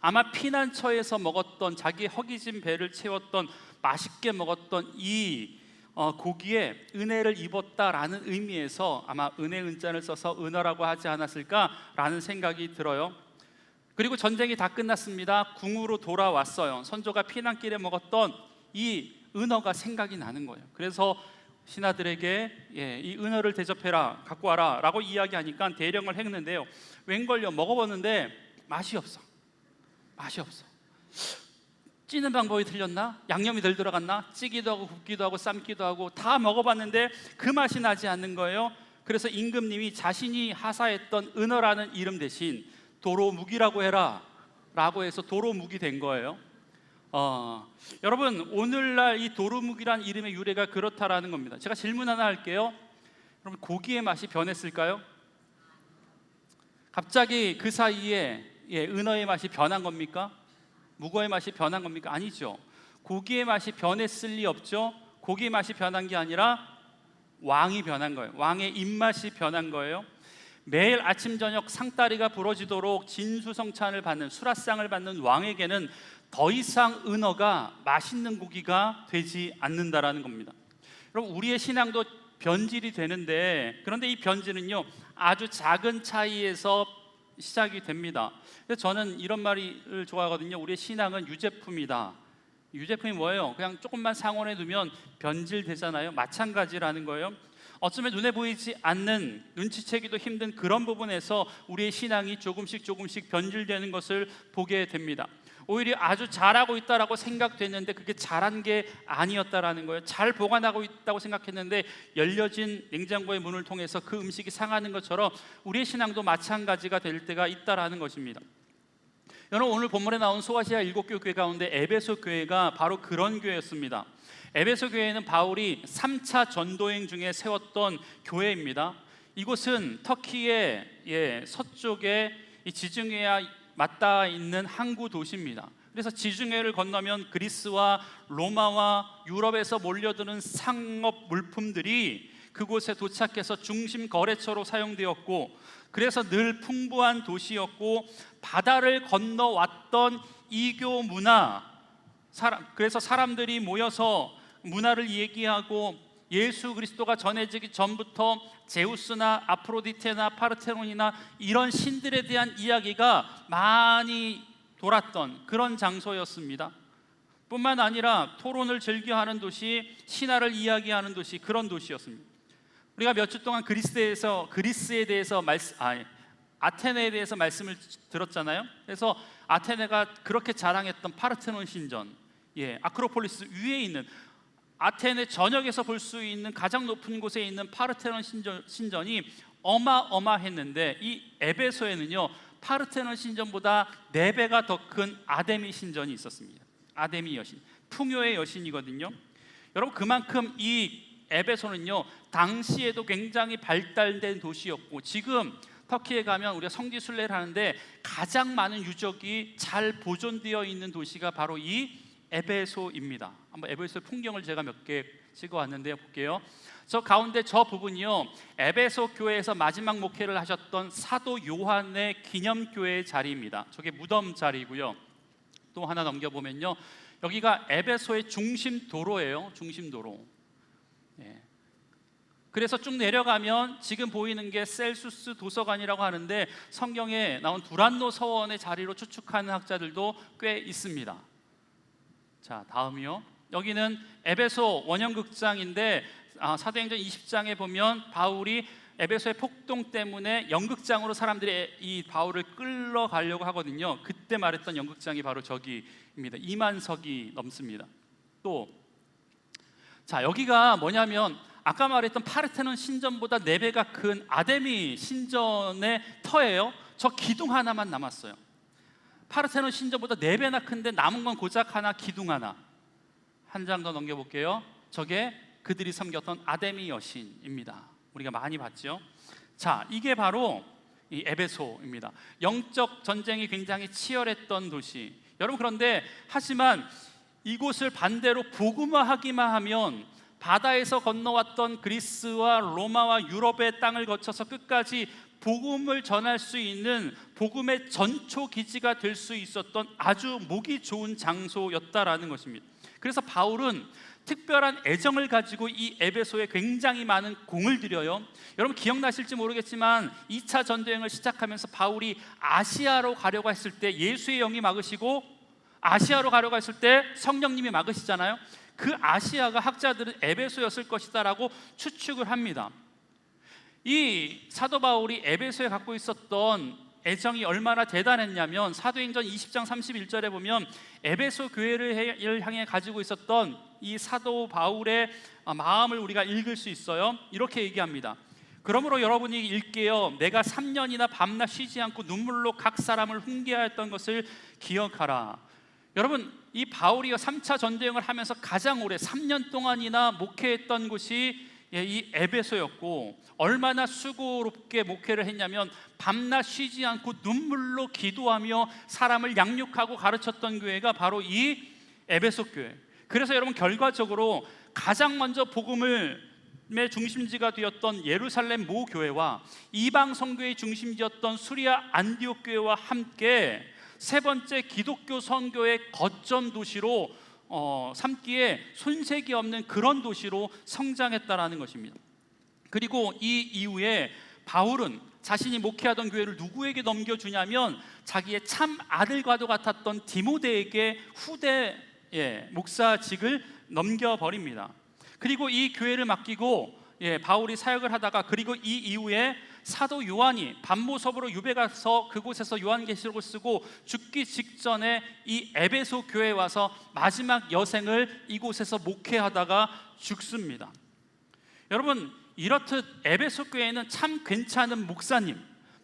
아마 피난처에서 먹었던, 자기의 허기진 배를 채웠던, 맛있게 먹었던 이 고기에 은혜를 입었다라는 의미에서 아마 은혜 은자를 써서 은어라고 하지 않았을까라는 생각이 들어요. 그리고 전쟁이 다 끝났습니다. 궁으로 돌아왔어요. 선조가 피난길에 먹었던 이 은어가 생각이 나는 거예요. 그래서 신하들에게 이 은어를 대접해라, 갖고 와라 라고 이야기하니까 대령을 했는데요, 웬걸요, 먹어봤는데 맛이 없어. 찌는 방법이 틀렸나? 양념이 덜 들어갔나? 찌기도 하고 굽기도 하고 삶기도 하고 다 먹어봤는데 그 맛이 나지 않는 거예요. 그래서 임금님이 자신이 하사했던 은어라는 이름 대신 도로묵이라고 해라 라고 해서 도로묵이 된 거예요. 여러분, 오늘날 이 도루묵이란 이름의 유래가 그렇다라는 겁니다. 제가 질문 하나 할게요. 여러분, 고기의 맛이 변했을까요? 갑자기 그 사이에 은어의 맛이 변한 겁니까? 묵어의 맛이 변한 겁니까? 아니죠. 고기의 맛이 변했을 리 없죠. 고기의 맛이 변한 게 아니라 왕이 변한 거예요. 왕의 입맛이 변한 거예요. 매일 아침 저녁 상다리가 부러지도록 진수성찬을 받는, 수라상을 받는 왕에게는 더 이상 은어가 맛있는 고기가 되지 않는다라는 겁니다. 여러분, 우리의 신앙도 변질이 되는데, 그런데 이 변질은요 아주 작은 차이에서 시작이 됩니다. 그래서 저는 이런 말을 좋아하거든요. 우리의 신앙은 유제품이다. 유제품이 뭐예요? 그냥 조금만 상온에 두면 변질되잖아요. 마찬가지라는 거예요. 어쩌면 눈에 보이지 않는, 눈치채기도 힘든 그런 부분에서 우리의 신앙이 조금씩 변질되는 것을 보게 됩니다. 오히려 아주 잘하고 있다라고 생각됐는데 그게 잘한 게 아니었다라는 거예요. 잘 보관하고 있다고 생각했는데 열려진 냉장고의 문을 통해서 그 음식이 상하는 것처럼 우리의 신앙도 마찬가지가 될 때가 있다라는 것입니다. 여러분, 오늘 본문에 나온 소아시아 7개 교회 가운데 에베소 교회가 바로 그런 교회였습니다. 에베소 교회는 바울이 3차 전도행 중에 세웠던 교회입니다. 이곳은 터키의 서쪽에 이 지중해와 맞닿아 있는 항구 도시입니다. 그래서 지중해를 건너면 그리스와 로마와 유럽에서 몰려드는 상업 물품들이 그곳에 도착해서 중심 거래처로 사용되었고, 그래서 늘 풍부한 도시였고, 바다를 건너왔던 이교 문화, 그래서 사람들이 모여서 문화를 얘기하고 예수 그리스도가 전해지기 전부터 제우스나 아프로디테나 파르테논이나 이런 신들에 대한 이야기가 많이 돌았던 그런 장소였습니다. 뿐만 아니라 토론을 즐겨하는 도시, 신화를 이야기하는 도시, 그런 도시였습니다. 우리가 몇 주 동안 아테네에 대해서 말씀을 들었잖아요. 그래서 아테네가 그렇게 자랑했던 파르테논 신전, 아크로폴리스 위에 있는 아테네 전역에서 볼 수 있는 가장 높은 곳에 있는 파르테논 신전이 어마어마했는데, 이 에베소에는요 파르테논 신전보다 4배가 더 큰 아데미 신전이 있었습니다. 아데미 여신, 풍요의 여신이거든요. 여러분, 그만큼 이 에베소는요 당시에도 굉장히 발달된 도시였고, 지금 터키에 가면 우리가 성지 순례를 하는데 가장 많은 유적이 잘 보존되어 있는 도시가 바로 이 에베소입니다. 한번 에베소의 풍경을 제가 몇 개 찍어왔는데요, 볼게요. 저 가운데 저 부분이요 에베소 교회에서 마지막 목회를 하셨던 사도 요한의 기념교회의 자리입니다. 저게 무덤 자리고요. 또 하나 넘겨보면요, 여기가 에베소의 중심 도로예요. 중심 도로. 그래서 쭉 내려가면 지금 보이는 게 셀수스 도서관이라고 하는데, 성경에 나온 두란노 서원의 자리로 추측하는 학자들도 꽤 있습니다. 자, 다음이요. 여기는 에베소 원형극장인데, 사도행전 20장에 보면 바울이 에베소의 폭동 때문에 연극장으로 사람들이 이 바울을 끌러가려고 하거든요. 그때 말했던 연극장이 바로 저기입니다. 2만 석이 넘습니다. 또, 자, 여기가 뭐냐면 아까 말했던 파르테논 신전보다 4배가 큰 아데미 신전의 터예요. 저 기둥 하나만 남았어요. 파르테논 신전보다 4배나 큰데 남은 건 고작 하나, 기둥 하나. 한 장 더 넘겨볼게요. 저게 그들이 섬겼던 아데미 여신입니다. 우리가 많이 봤죠. 자, 이게 바로 이 에베소입니다. 영적 전쟁이 굉장히 치열했던 도시. 여러분, 그런데 하지만 이곳을 반대로 복음화하기만 하면 바다에서 건너왔던 그리스와 로마와 유럽의 땅을 거쳐서 끝까지 복음을 전할 수 있는 복음의 전초 기지가 될 수 있었던 아주 목이 좋은 장소였다라는 것입니다. 그래서 바울은 특별한 애정을 가지고 이 에베소에 굉장히 많은 공을 들여요. 여러분, 기억나실지 모르겠지만 2차 전도여행을 시작하면서 바울이 아시아로 가려고 했을 때 예수의 영이 막으시고, 아시아로 가려고 했을 때 성령님이 막으시잖아요. 그 아시아가 학자들은 에베소였을 것이다라고 추측을 합니다. 이 사도 바울이 에베소에 갖고 있었던 애정이 얼마나 대단했냐면, 사도행전 20장 31절에 보면 에베소 교회를 향해 가지고 있었던 이 사도 바울의 마음을 우리가 읽을 수 있어요. 이렇게 얘기합니다. 그러므로 여러분이 읽게요, 내가 3년이나 밤낮 쉬지 않고 눈물로 각 사람을 훈계하였던 것을 기억하라. 여러분, 이 바울이요 3차 전도여행을 하면서 가장 오래 3년 동안이나 목회했던 곳이 이 에베소였고, 얼마나 수고롭게 목회를 했냐면 밤낮 쉬지 않고 눈물로 기도하며 사람을 양육하고 가르쳤던 교회가 바로 이 에베소 교회. 그래서 여러분, 결과적으로 가장 먼저 복음의 중심지가 되었던 예루살렘 모 교회와 이방 선교의 중심지였던 수리아 안디옥 교회와 함께 세 번째 기독교 선교의 거점 도시로 삼기에 손색이 없는 그런 도시로 성장했다라는 것입니다. 그리고 이 이후에 바울은 자신이 목회하던 교회를 누구에게 넘겨주냐면 자기의 참 아들과도 같았던 디모데에게 후대 목사직을 넘겨버립니다. 그리고 이 교회를 맡기고 바울이 사역을 하다가, 그리고 이 이후에 사도 요한이 반모섬으로 유배 가서 그곳에서 요한계시록을 쓰고 죽기 직전에 이 에베소 교회에 와서 마지막 여생을 이곳에서 목회하다가 죽습니다. 여러분, 이렇듯 에베소 교회에는 참 괜찮은 목사님,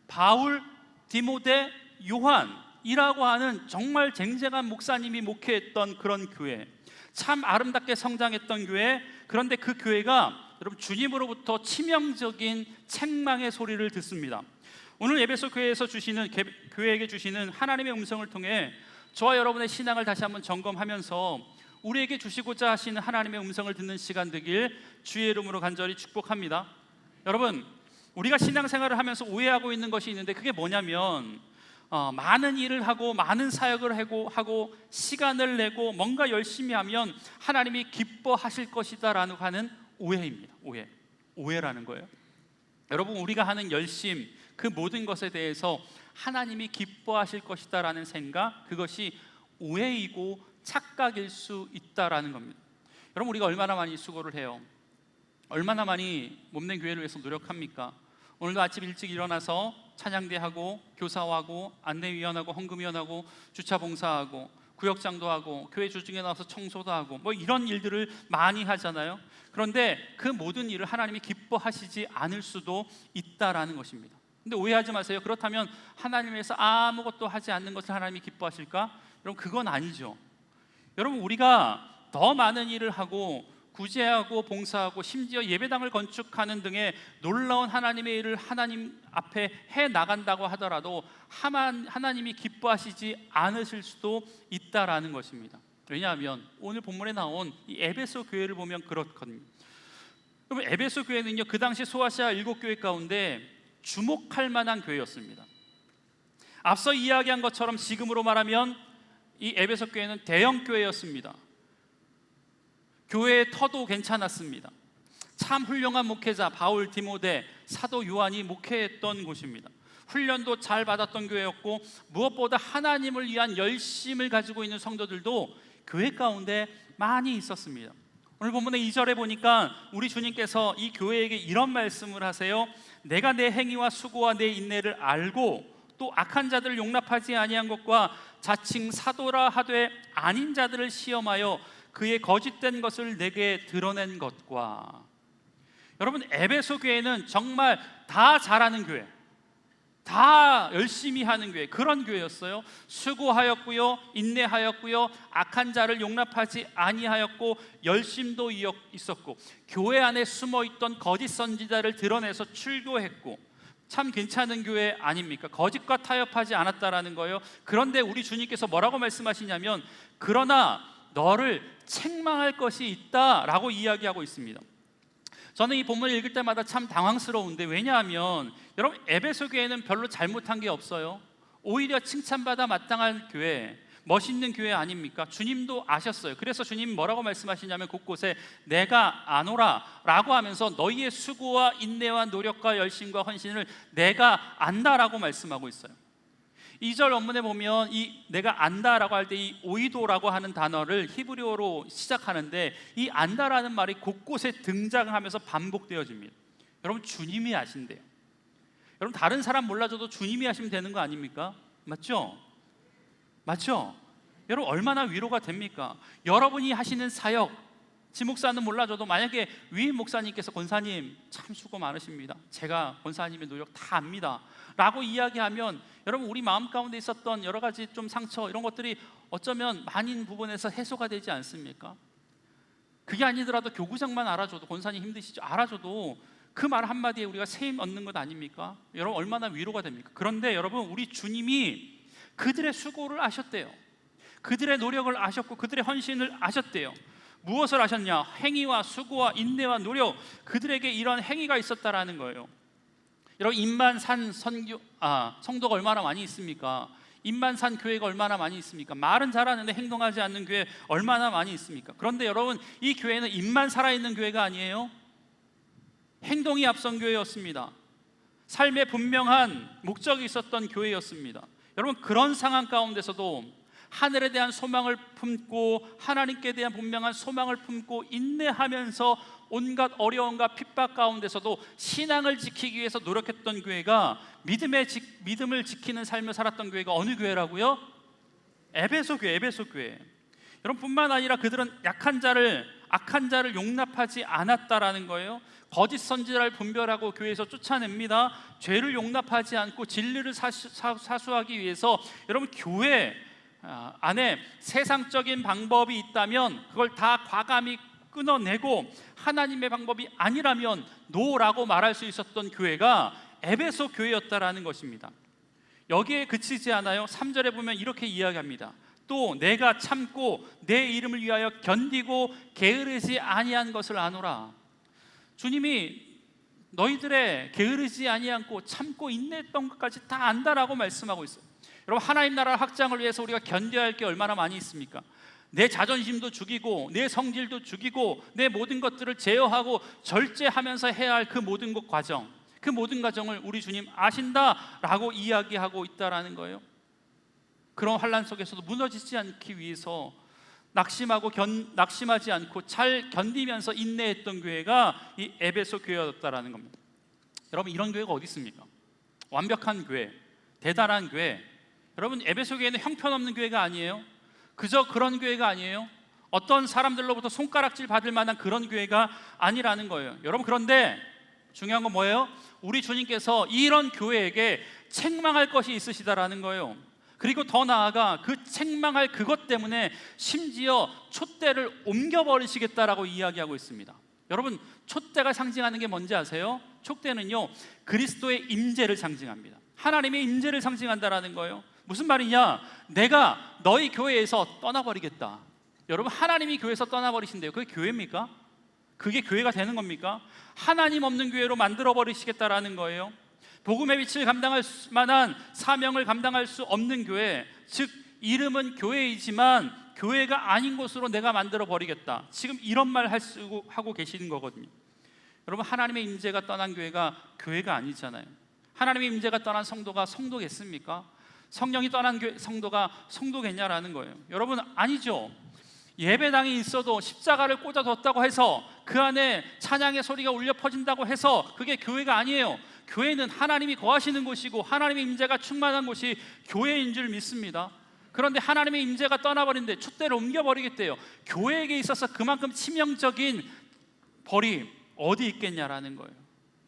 바울, 디모데, 요한, 이라고 하는 정말 쟁쟁한 목사님이 목회했던 그런 교회, 참 아름답게 성장했던 교회. 그런데 그 교회가 여러분 주님으로부터 치명적인 책망의 소리를 듣습니다. 오늘 에베소 교회에서 교회에게 주시는 하나님의 음성을 통해 저와 여러분의 신앙을 다시 한번 점검하면서 우리에게 주시고자 하시는 하나님의 음성을 듣는 시간 되길 주의 이름으로 간절히 축복합니다. 여러분, 우리가 신앙생활을 하면서 오해하고 있는 것이 있는데 그게 뭐냐면 많은 일을 하고 많은 사역을 하고 시간을 내고 뭔가 열심히 하면 하나님이 기뻐하실 것이다 라고 하는 오해입니다. 오해라는 거예요. 여러분, 우리가 하는 열심, 그 모든 것에 대해서 하나님이 기뻐하실 것이다 라는 생각, 그것이 오해이고 착각일 수 있다라는 겁니다. 여러분, 우리가 얼마나 많이 수고를 해요? 얼마나 많이 몸된 교회를 위해서 노력합니까? 오늘도 아침 일찍 일어나서 찬양대하고 교사하고 안내위원하고 헌금위원하고 주차봉사하고 구역장도 하고 교회 주중에 나와서 청소도 하고 뭐 이런 일들을 많이 하잖아요. 그런데 그 모든 일을 하나님이 기뻐하시지 않을 수도 있다라는 것입니다. 근데 오해하지 마세요. 그렇다면 하나님에서 아무것도 하지 않는 것을 하나님이 기뻐하실까? 여러분, 그건 아니죠. 여러분, 우리가 더 많은 일을 하고 구제하고 봉사하고 심지어 예배당을 건축하는 등의 놀라운 하나님의 일을 하나님 앞에 해 나간다고 하더라도 하나님이 기뻐하시지 않으실 수도 있다라는 것입니다. 왜냐하면 오늘 본문에 나온 이 에베소 교회를 보면 그렇거든요. 여러분, 에베소 교회는요, 그 당시 소아시아 7교회 가운데 주목할 만한 교회였습니다. 앞서 이야기한 것처럼 지금으로 말하면 이 에베소 교회는 대형 교회였습니다. 교회의 터도 괜찮았습니다. 참 훌륭한 목회자 바울, 디모데, 사도 요한이 목회했던 곳입니다. 훈련도 잘 받았던 교회였고 무엇보다 하나님을 위한 열심을 가지고 있는 성도들도 교회 가운데 많이 있었습니다. 오늘 본문의 2절에 보니까 우리 주님께서 이 교회에게 이런 말씀을 하세요. 내가 내 행위와 수고와 내 인내를 알고 또 악한 자들을 용납하지 아니한 것과 자칭 사도라 하되 아닌 자들을 시험하여 그의 거짓된 것을 내게 드러낸 것과. 여러분, 에베소 교회는 정말 다 잘하는 교회, 다 열심히 하는 교회, 그런 교회였어요. 수고하였고요, 인내하였고요, 악한 자를 용납하지 아니하였고 열심도 있었고 교회 안에 숨어있던 거짓 선지자를 드러내서 출교했고 참 괜찮은 교회 아닙니까? 거짓과 타협하지 않았다라는 거예요. 그런데 우리 주님께서 뭐라고 말씀하시냐면 그러나 너를 책망할 것이 있다라고 이야기하고 있습니다. 저는 이 본문을 읽을 때마다 참 당황스러운데, 왜냐하면 여러분, 에베소 교회는 별로 잘못한 게 없어요. 오히려 칭찬받아 마땅한 교회, 멋있는 교회 아닙니까? 주님도 아셨어요. 그래서 주님 뭐라고 말씀하시냐면 곳곳에 내가 아노라 라고 하면서 너희의 수고와 인내와 노력과 열심과 헌신을 내가 안다라고 말씀하고 있어요. 2절 원문에 보면 이 내가 안다라고 할 때 이 오이도라고 하는 단어를 히브리어로 시작하는데 이 안다라는 말이 곳곳에 등장하면서 반복되어집니다. 여러분, 주님이 아신대요. 여러분, 다른 사람 몰라줘도 주님이 하시면 되는 거 아닙니까? 맞죠? 맞죠? 여러분, 얼마나 위로가 됩니까? 여러분이 하시는 사역, 지목사는 몰라줘도 만약에 위임 목사님께서 권사님 참 수고 많으십니다, 제가 권사님의 노력 다 압니다 라고 이야기하면 여러분, 우리 마음 가운데 있었던 여러 가지 좀 상처, 이런 것들이 어쩌면 많은 부분에서 해소가 되지 않습니까? 그게 아니더라도 교구장만 알아줘도, 권사님 힘드시죠? 알아줘도 그 말 한마디에 우리가 세임 얻는 것 아닙니까? 여러분, 얼마나 위로가 됩니까? 그런데 여러분, 우리 주님이 그들의 수고를 아셨대요. 그들의 노력을 아셨고 그들의 헌신을 아셨대요. 무엇을 아셨냐? 행위와 수고와 인내와 노력, 그들에게 이런 행위가 있었다라는 거예요. 여러분, 입만 산 성도가 얼마나 많이 있습니까? 입만 산 교회가 얼마나 많이 있습니까? 말은 잘하는데 행동하지 않는 교회 얼마나 많이 있습니까? 그런데 여러분, 이 교회는 입만 살아있는 교회가 아니에요. 행동이 앞선 교회였습니다. 삶에 분명한 목적이 있었던 교회였습니다. 여러분, 그런 상황 가운데서도 하늘에 대한 소망을 품고 하나님께 대한 분명한 소망을 품고 인내하면서 온갖 어려움과 핍박 가운데서도 신앙을 지키기 위해서 노력했던 교회가, 믿음을 지키는 삶을 살았던 교회가 어느 교회라고요? 에베소 교회. 여러분, 뿐만 아니라 그들은 약한 자를 악한 자를 용납하지 않았다라는 거예요. 거짓 선지자를 분별하고 교회에서 쫓아냅니다. 죄를 용납하지 않고 진리를 사수하기 위해서 여러분 교회 안에 세상적인 방법이 있다면 그걸 다 과감히 끊어내고 하나님의 방법이 아니라면 노라고 말할 수 있었던 교회가 에베소 교회였다라는 것입니다. 여기에 그치지 않아요. 3절에 보면 이렇게 이야기합니다. 또 내가 참고 내 이름을 위하여 견디고 게으르지 아니한 것을 아노라. 주님이 너희들의 게으르지 아니하고 참고 인내했던 것까지 다 안다라고 말씀하고 있어요. 여러분, 하나님 나라 확장을 위해서 우리가 견뎌야 할 게 얼마나 많이 있습니까? 내 자존심도 죽이고 내 성질도 죽이고 내 모든 것들을 제어하고 절제하면서 해야 할 그 모든 것 과정, 그 모든 과정을 우리 주님 아신다라고 이야기하고 있다라는 거예요. 그런 환난 속에서도 무너지지 않기 위해서 낙심하지 않고 잘 견디면서 인내했던 교회가 이 에베소 교회였다라는 겁니다. 여러분, 이런 교회가 어디 있습니까? 완벽한 교회, 대단한 교회. 여러분, 에베소 교회는 형편없는 교회가 아니에요. 그저 그런 교회가 아니에요. 어떤 사람들로부터 손가락질 받을 만한 그런 교회가 아니라는 거예요. 여러분, 그런데 중요한 건 뭐예요? 우리 주님께서 이런 교회에게 책망할 것이 있으시다라는 거예요. 그리고 더 나아가 그 책망할 그것 때문에 심지어 촛대를 옮겨버리시겠다라고 이야기하고 있습니다. 여러분, 촛대가 상징하는 게 뭔지 아세요? 촛대는요, 그리스도의 임재를 상징합니다. 하나님의 임재를 상징한다라는 거예요. 무슨 말이냐? 내가 너희 교회에서 떠나버리겠다. 여러분, 하나님이 교회에서 떠나버리신대요. 그게 교회입니까? 그게 교회가 되는 겁니까? 하나님 없는 교회로 만들어버리시겠다라는 거예요. 복음의 빛을 감당할 만한 사명을 감당할 수 없는 교회, 즉 이름은 교회이지만 교회가 아닌 곳으로 내가 만들어버리겠다. 지금 이런 말 하고 계시는 거거든요. 여러분, 하나님의 임재가 떠난 교회가 교회가 아니잖아요. 하나님의 임재가 떠난 성도가 성도겠습니까? 성령이 떠난 성도가 성도겠냐라는 거예요. 여러분, 아니죠. 예배당이 있어도 십자가를 꽂아뒀다고 해서 그 안에 찬양의 소리가 울려 퍼진다고 해서 그게 교회가 아니에요. 교회는 하나님이 거하시는 곳이고 하나님의 임재가 충만한 곳이 교회인 줄 믿습니다. 그런데 하나님의 임재가 떠나버린데 촛대를 옮겨버리겠대요. 교회에게 있어서 그만큼 치명적인 벌이 어디 있겠냐라는 거예요.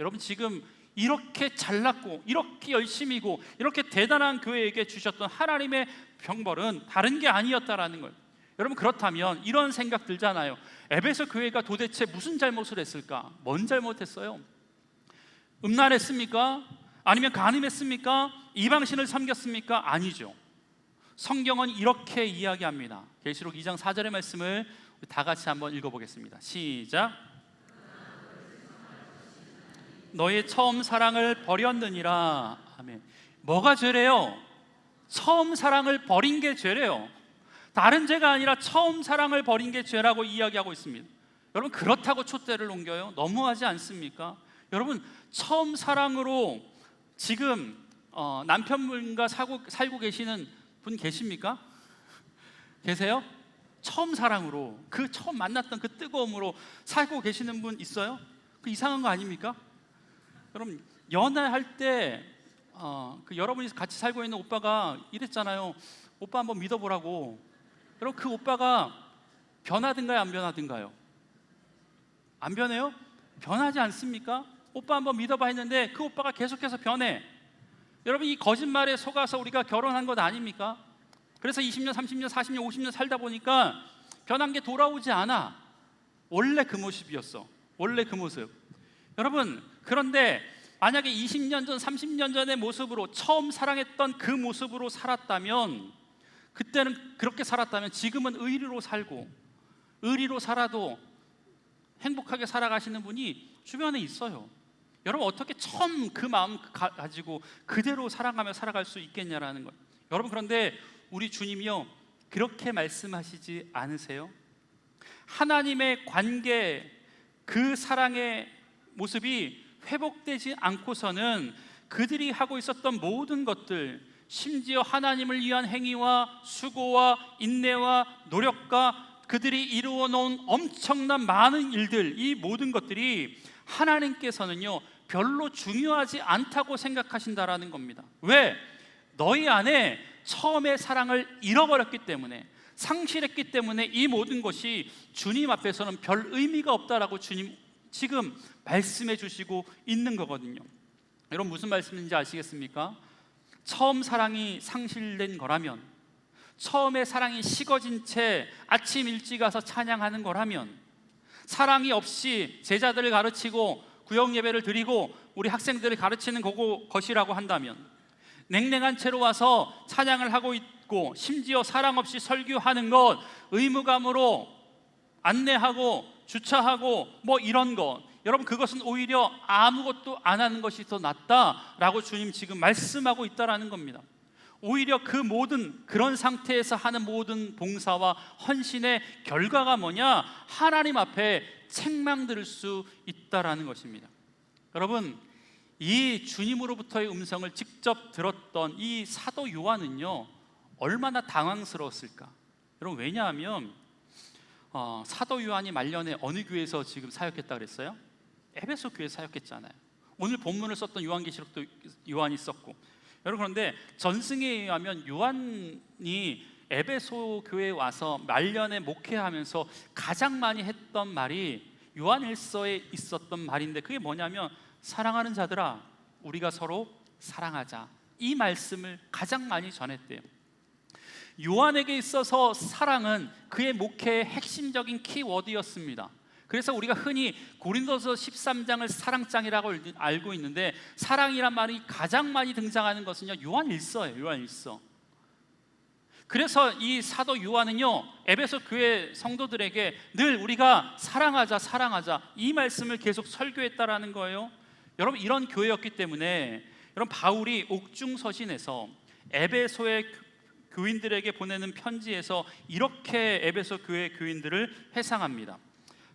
여러분, 지금 이렇게 잘났고 이렇게 열심이고 이렇게 대단한 교회에게 주셨던 하나님의 병벌은 다른 게 아니었다라는 거예요. 여러분, 그렇다면 이런 생각 들잖아요. 에베소 교회가 도대체 무슨 잘못을 했을까? 뭔 잘못했어요? 음란했습니까? 아니면 간음했습니까? 이방신을 섬겼습니까? 아니죠. 성경은 이렇게 이야기합니다. 계시록 2장 4절의 말씀을 다 같이 한번 읽어보겠습니다. 시작. 너의 처음 사랑을 버렸느니라. 아멘. 뭐가 죄래요? 처음 사랑을 버린 게 죄래요. 다른 죄가 아니라 처음 사랑을 버린 게 죄라고 이야기하고 있습니다. 여러분, 그렇다고 촛대를 옮겨요? 너무하지 않습니까? 여러분, 처음 사랑으로 지금 남편분과 살고 계시는 분 계십니까? 계세요? 처음 사랑으로, 그 처음 만났던 그 뜨거움으로 살고 계시는 분 있어요? 그 이상한 거 아닙니까? 여러분, 연애할 때 그 여러분이 같이 살고 있는 오빠가 이랬잖아요. 오빠 한번 믿어보라고. 여러분, 그 오빠가 변하든가요, 안 변하든가요? 안 변해요? 변하지 않습니까? 오빠 한번 믿어봐 했는데 그 오빠가 계속해서 변해. 여러분, 이 거짓말에 속아서 우리가 결혼한 것 아닙니까? 그래서 20년, 30년, 40년, 50년 살다 보니까 변한 게 돌아오지 않아. 원래 그 모습이었어. 원래 그 모습. 여러분, 그런데 만약에 20년 전, 30년 전의 모습으로, 처음 사랑했던 그 모습으로 살았다면, 그때는 그렇게 살았다면 지금은 의리로 살고 의리로 살아도 행복하게 살아가시는 분이 주변에 있어요. 여러분, 어떻게 처음 그 마음 가지고 그대로 살아가며 살아갈 수 있겠냐라는 거예요. 여러분, 그런데 우리 주님이요, 그렇게 말씀하시지 않으세요? 하나님의 관계, 그 사랑의 모습이 회복되지 않고서는 그들이 하고 있었던 모든 것들, 심지어 하나님을 위한 행위와 수고와 인내와 노력과 그들이 이루어 놓은 엄청난 많은 일들, 이 모든 것들이 하나님께서는요 별로 중요하지 않다고 생각하신다라는 겁니다. 왜? 너희 안에 처음의 사랑을 잃어버렸기 때문에, 상실했기 때문에 이 모든 것이 주님 앞에서는 별 의미가 없다라고 주님 지금 말씀해 주시고 있는 거거든요. 여러분 무슨 말씀인지 아시겠습니까? 처음 사랑이 상실된 거라면, 처음에 사랑이 식어진 채 아침 일찍 가서 찬양하는 거라면, 사랑이 없이 제자들을 가르치고 구역 예배를 드리고 우리 학생들을 가르치는 것이라고 한다면, 냉랭한 채로 와서 찬양을 하고 있고 심지어 사랑 없이 설교하는 것, 의무감으로 안내하고 주차하고 뭐 이런 것, 여러분 그것은 오히려 아무것도 안 하는 것이 더 낫다라고 주님 지금 말씀하고 있다라는 겁니다. 오히려 그 모든 그런 상태에서 하는 모든 봉사와 헌신의 결과가 뭐냐? 하나님 앞에 책망 들을 수 있다라는 것입니다. 여러분, 이 주님으로부터의 음성을 직접 들었던 이 사도 요한은요, 얼마나 당황스러웠을까? 여러분, 왜냐하면 사도 요한이 말년에 어느 교회에서 지금 사역했다 그랬어요? 에베소 교회 사역했잖아요. 오늘 본문을 썼던 요한계시록도 요한이 썼고, 여러분 그런데 전승에 의하면 요한이 에베소 교회에 와서 말년에 목회하면서 가장 많이 했던 말이 요한일서에 있었던 말인데, 그게 뭐냐면 사랑하는 자들아 우리가 서로 사랑하자, 이 말씀을 가장 많이 전했대요. 요한에게 있어서 사랑은 그의 목회의 핵심적인 키워드였습니다. 그래서 우리가 흔히 고린도서 13장을 사랑장이라고 알고 있는데, 사랑이란 말이 가장 많이 등장하는 것은요 요한일서예요. 요한일서. 그래서 이 사도 요한은요 에베소 교회 성도들에게 늘 우리가 사랑하자 사랑하자 이 말씀을 계속 설교했다라는 거예요. 여러분, 이런 교회였기 때문에 여러분 바울이 옥중서신에서 에베소의 교인들에게 보내는 편지에서 이렇게 에베소 교회 교인들을 회상합니다.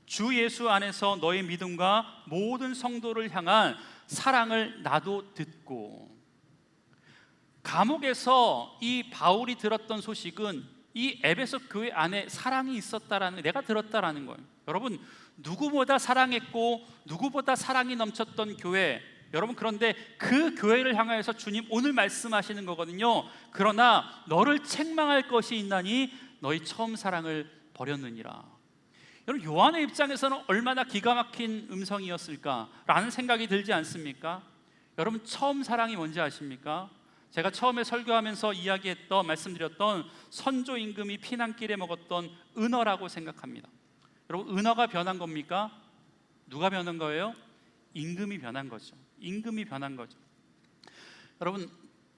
주 예수 안에서 너의 믿음과 모든 성도를 향한 사랑을 나도 듣고. 감옥에서 이 바울이 들었던 소식은 이 에베소 교회 안에 사랑이 있었다라는, 내가 들었다라는 거예요. 여러분, 누구보다 사랑했고 누구보다 사랑이 넘쳤던 교회, 여러분 그런데 그 교회를 향하여서 주님 오늘 말씀하시는 거거든요. 그러나 너를 책망할 것이 있나니 너희 처음 사랑을 버렸느니라. 여러분, 요한의 입장에서는 얼마나 기가 막힌 음성이었을까라는 생각이 들지 않습니까? 여러분, 처음 사랑이 뭔지 아십니까? 제가 처음에 설교하면서 이야기했던, 말씀드렸던 선조 임금이 피난길에 먹었던 은어라고 생각합니다. 여러분, 은어가 변한 겁니까? 누가 변한 거예요? 임금이 변한 거죠. 임금이 변한 거죠. 여러분,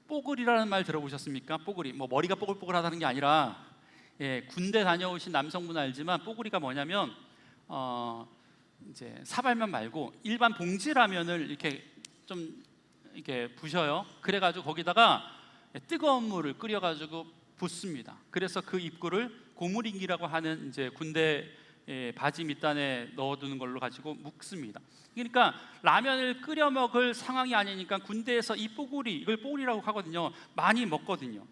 뽀글이라는 말 들어보셨습니까? 뽀글이, 뭐 머리가 뽀글뽀글하다는 게 아니라, 군대 다녀오신 남성분은 알지만 뽀글이가 뭐냐면 이제 사발면 말고 일반 봉지라면을 이렇게 좀 이렇게 부셔요. 그래가지고 거기다가 뜨거운 물을 끓여가지고 붓습니다. 그래서 그 입구를 고무링이라고 하는 이제 군대 바지 밑단에 넣어두는 걸로 가지고 묶습니다. 그러니까 라면을 끓여 먹을 상황이 아니니까 군대에서 이 뽀글이, 이걸 뽀글이라고 하거든요, 많이 먹거든요.